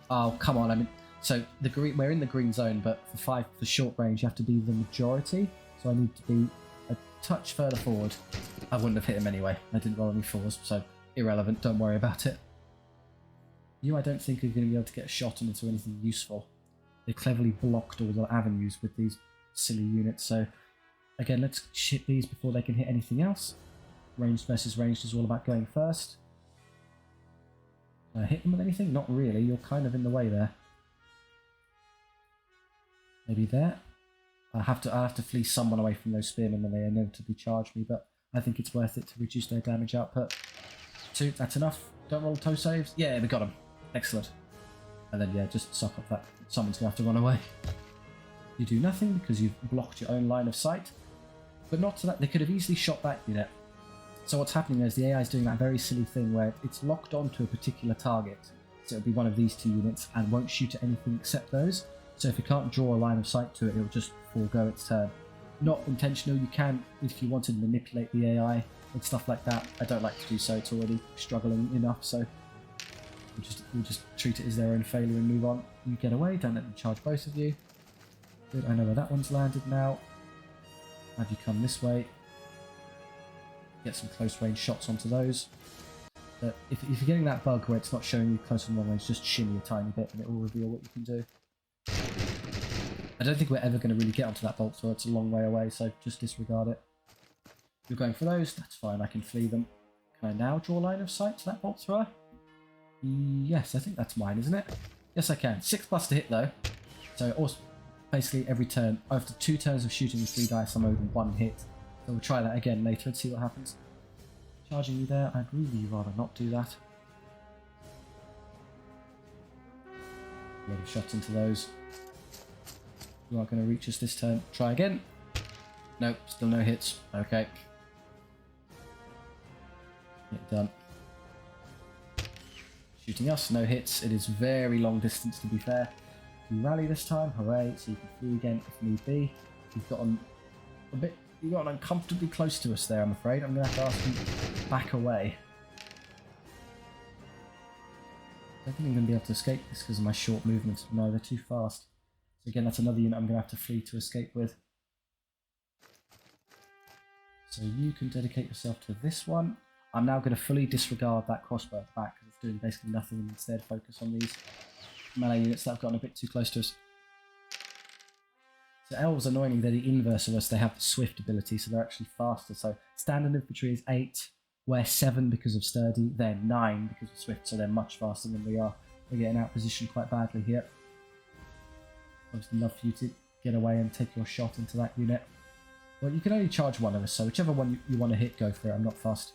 Oh, come on. I mean, so the green, we're in the green zone, but for short range, you have to be the majority. So I need to be a touch further forward. I wouldn't have hit him anyway. I didn't roll any 4s, so irrelevant. Don't worry about it. You, I don't think, are going to be able to get a shot into anything useful. They cleverly blocked all the avenues with these silly units. So again, let's hit these before they can hit anything else. Ranged versus ranged is all about going first. Hit them with anything? Not really. You're kind of in the way there. Maybe there. I'll have to flee someone away from those spearmen when they inevitably charge me, but I think it's worth it to reduce their damage output. 2, that's enough. Don't roll toe saves. Yeah, we got them. Excellent. And then, yeah, just suck up that. Someone's going to have to run away. You do nothing because you've blocked your own line of sight. But not to that. They could have easily shot that unit. So what's happening is the AI is doing that very silly thing where it's locked onto a particular target. So it'll be one of these 2 units and won't shoot at anything except those. So if it can't draw a line of sight to it, it'll just forego its turn. Not intentional. You can, if you wanted, manipulate the AI and stuff like that. I don't like to do so. It's already struggling enough, so we'll just treat it as their own failure and move on. You get away. Don't let them charge both of you. Good. I know where that one's landed now. Have you come this way? Get some close range shots onto those. But if you're getting that bug where it's not showing you close and long range, just shimmy a tiny bit and it will reveal what you can do. I don't think we're ever going to really get onto that bolt thrower. It's a long way away, so just disregard it. If you're going for those, that's fine. I can flee them. Can I now draw line of sight to that bolt thrower? Yes, I think that's mine, isn't it? Yes, I can. 6+ to hit, though. So also, basically every turn, after 2 turns of shooting with 3 dice, I'm over 1 hit. So we'll try that again later and see what happens. Charging you there, I'd really rather not do that. A lot of shots into those. You aren't going to reach us this turn. Try again. Nope, still no hits. Okay. Get done. Shooting us, no hits. It is very long distance to be fair. You rally this time, hooray, so you can flee again if need be. You've gotten a bit You got uncomfortably close to us there, I'm afraid. I'm going to have to ask you back away. I don't think I'm going to be able to escape this because of my short movements. No, they're too fast. So again, that's another unit I'm going to have to flee to escape with. So you can dedicate yourself to this one. I'm now going to fully disregard that crossbow at the back because it's doing basically nothing and instead focus on these melee units that have gotten a bit too close to us. So elves, annoyingly, they're the inverse of us. They have the swift ability, so they're actually faster. So standard infantry is 8, we're 7 because of sturdy, they're 9 because of swift, so they're much faster than we are. We're getting out positioned quite badly here. Obviously love for you to get away and take your shot into that unit. Well, you can only charge one of us, so whichever one you want to hit, go for it. I'm not fast.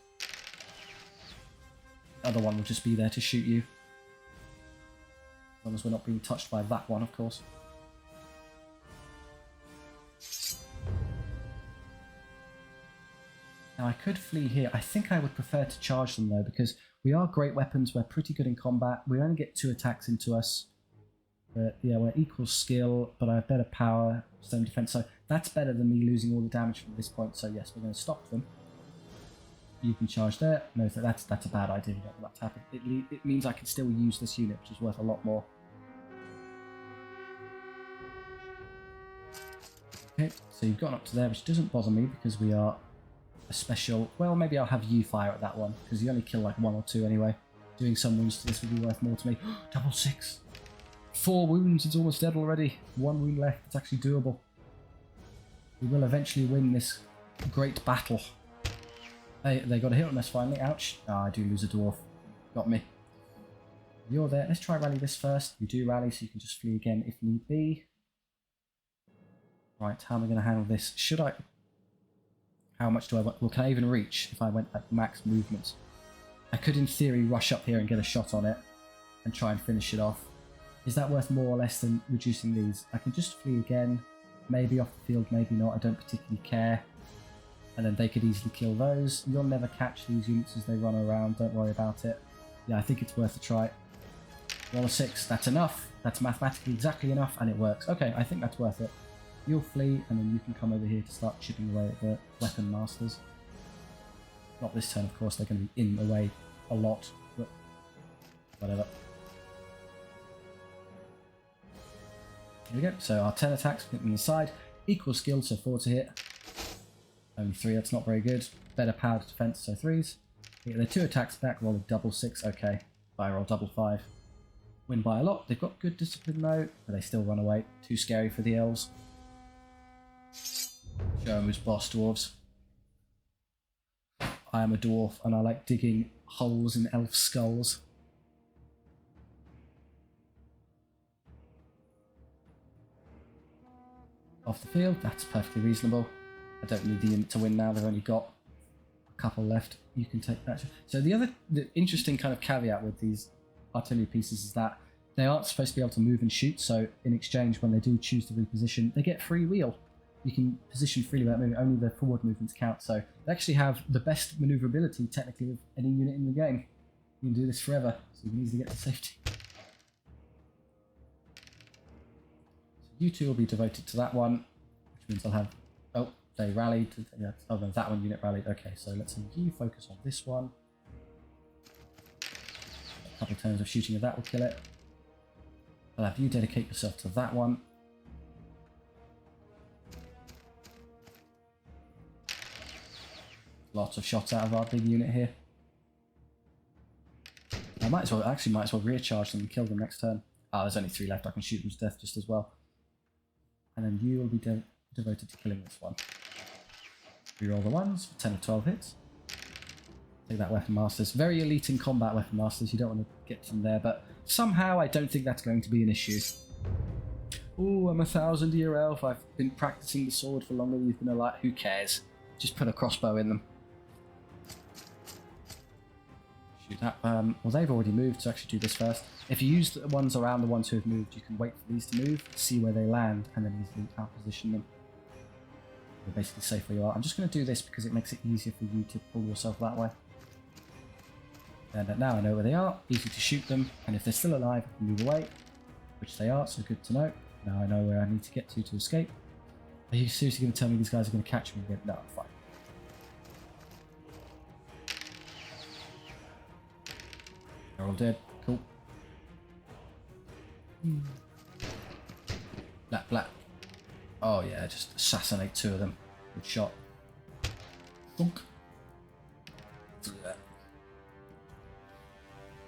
The other one will just be there to shoot you. As long as we're not being touched by that one, of course. Now, I could flee here. I think I would prefer to charge them, though, because we are great weapons. We're pretty good in combat. We only get 2 attacks into us. But, yeah, we're equal skill, but I have better power, 7 defense. So that's better than me losing all the damage from this point. So, yes, we're going to stop them. You can charge there. No, that's a bad idea. You don't want that to happen. It means I can still use this unit, which is worth a lot more. Okay, so you've gotten up to there, which doesn't bother me because we are a special... Well, maybe I'll have you fire at that one, because you only kill like 1 or 2 anyway. Doing some wounds to this would be worth more to me. Double 6! 4 wounds, it's almost dead already. 1 wound left, it's actually doable. We will eventually win this great battle. Hey, they got a hit on us finally. Ouch. Ah, I do lose a dwarf. Got me. You're there. Let's try rally this first. You do rally, so you can just flee again if need be. Right, how am I going to handle this? Should I... How much do I want? Well, can I even reach if I went at max movement? I could, in theory, rush up here and get a shot on it and try and finish it off. Is that worth more or less than reducing these? I can just flee again. Maybe off the field, maybe not. I don't particularly care. And then they could easily kill those. You'll never catch these units as they run around. Don't worry about it. Yeah, I think it's worth a try. Roll a 6. That's enough. That's mathematically exactly enough, and it works. Okay, I think that's worth it. You'll flee, and then you can come over here to start chipping away at the weapon masters. Not this turn, of course. They're going to be in the way a lot, but whatever. Here we go. So our 10 attacks, put them on the side. Equal skill, so 4 to hit. Only 3, that's not very good. Better power to defense, so 3s. Yeah, they're 2 attacks back, roll a double 6, okay. I roll double 5. Win by a lot. They've got good discipline though, but they still run away. Too scary for the elves. Show them who's boss, dwarves. I am a dwarf and I like digging holes in elf skulls. Off the field, that's perfectly reasonable. I don't need the unit to win now, they've only got a couple left. You can take that. So the interesting kind of caveat with these artillery pieces is that they aren't supposed to be able to move and shoot, so in exchange when they do choose to reposition, they get free wheel. You can position freely without moving, only the forward movements count, so they actually have the best maneuverability technically of any unit in the game. You can do this forever, so you can easily get to safety. So you two will be devoted to that one, which means I'll have... Oh, they rallied. Yeah, oh no, that one unit rallied. Okay, so let's see, you focus on this one. A couple of turns of shooting of that will kill it. I'll have you dedicate yourself to that one. Lots of shots out of our big unit here. I might as well rear charge them and kill them next turn. Ah, there's only 3 left. I can shoot them to death just as well. And then you will be devoted to killing this one. Reroll the ones for 10 or 12 hits. Take that weapon masters. Very elite in combat weapon masters. You don't want to get them there, but somehow I don't think that's going to be an issue. Oh, I'm a 1000-year elf. I've been practicing the sword for longer than you've been alive. Who cares? Just put a crossbow in them. Shoot that. Well, they've already moved, so actually do this first. If you use the ones around the ones who have moved, you can wait for these to move, see where they land, and then easily outposition them. You're basically safe where you are. I'm just going to do this because it makes it easier for you to pull yourself that way. And now I know where they are, easy to shoot them, and if they're still alive, I can move away, which they are, so good to know. Now I know where I need to get to escape. Are you seriously going to tell me these guys are going to catch me again? No, fine. They're all dead. Cool. Black, black. Oh yeah, just assassinate 2 of them. Good shot. Thunk.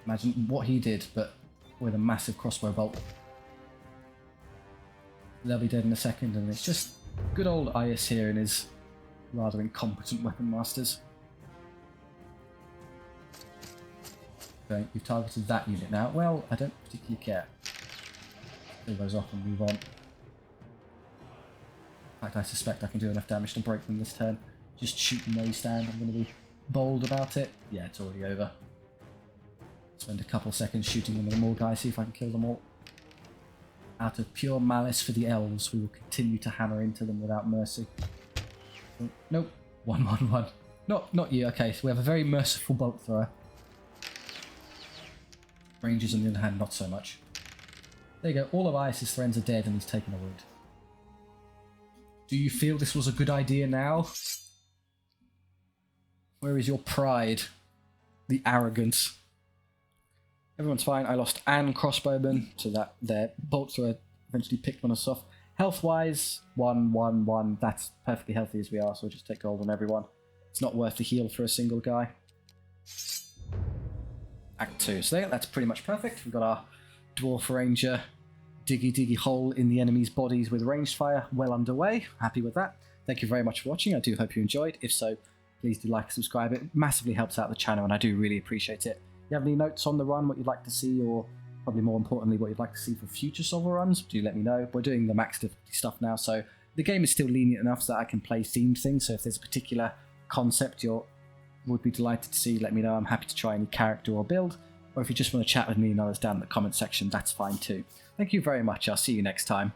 Imagine what he did, but with a massive crossbow bolt. They'll be dead in a second, and it's just good old Ias here and his rather incompetent weapon masters. Okay, you've targeted that unit now. Well, I don't particularly care. Kill those off and move on. In fact, I suspect I can do enough damage to break them this turn. Just shoot them where you stand. I'm going to be bold about it. Yeah, it's already over. Spend a couple seconds shooting them with more guys, see if I can kill them all. Out of pure malice for the elves, we will continue to hammer into them without mercy. Oh, nope. 1-1-1. Not you. Okay, so we have a very merciful bolt thrower. Rangers, on the other hand, not so much. There you go. All of Ias's friends are dead and he's taken a wound. Do you feel this was a good idea now? Where is your pride? The arrogance. Everyone's fine. I lost and crossbowman, so that their bolt thrower eventually picked one of us off. Health-wise, 1-1-1. That's perfectly healthy as we are, so we'll just take gold on everyone. It's not worth the heal for a single guy. Act 2. So there, that's pretty much perfect. We've got our Dwarf Ranger Diggy hole in the enemy's bodies with ranged fire well underway. Happy with that. Thank you very much for watching. I do hope you enjoyed. If so, please do like and subscribe. It massively helps out the channel and I do really appreciate it. If you have any notes on the run, what you'd like to see, or probably more importantly, what you'd like to see for future SOVL runs, do let me know. We're doing the max difficulty stuff now, so the game is still lenient enough so that I can play themed things. So if there's a particular concept you would be delighted to see, let me know. I'm happy to try any character or build. Or if you just want to chat with me and others down in the comment section, that's fine too. Thank you very much. I'll see you next time.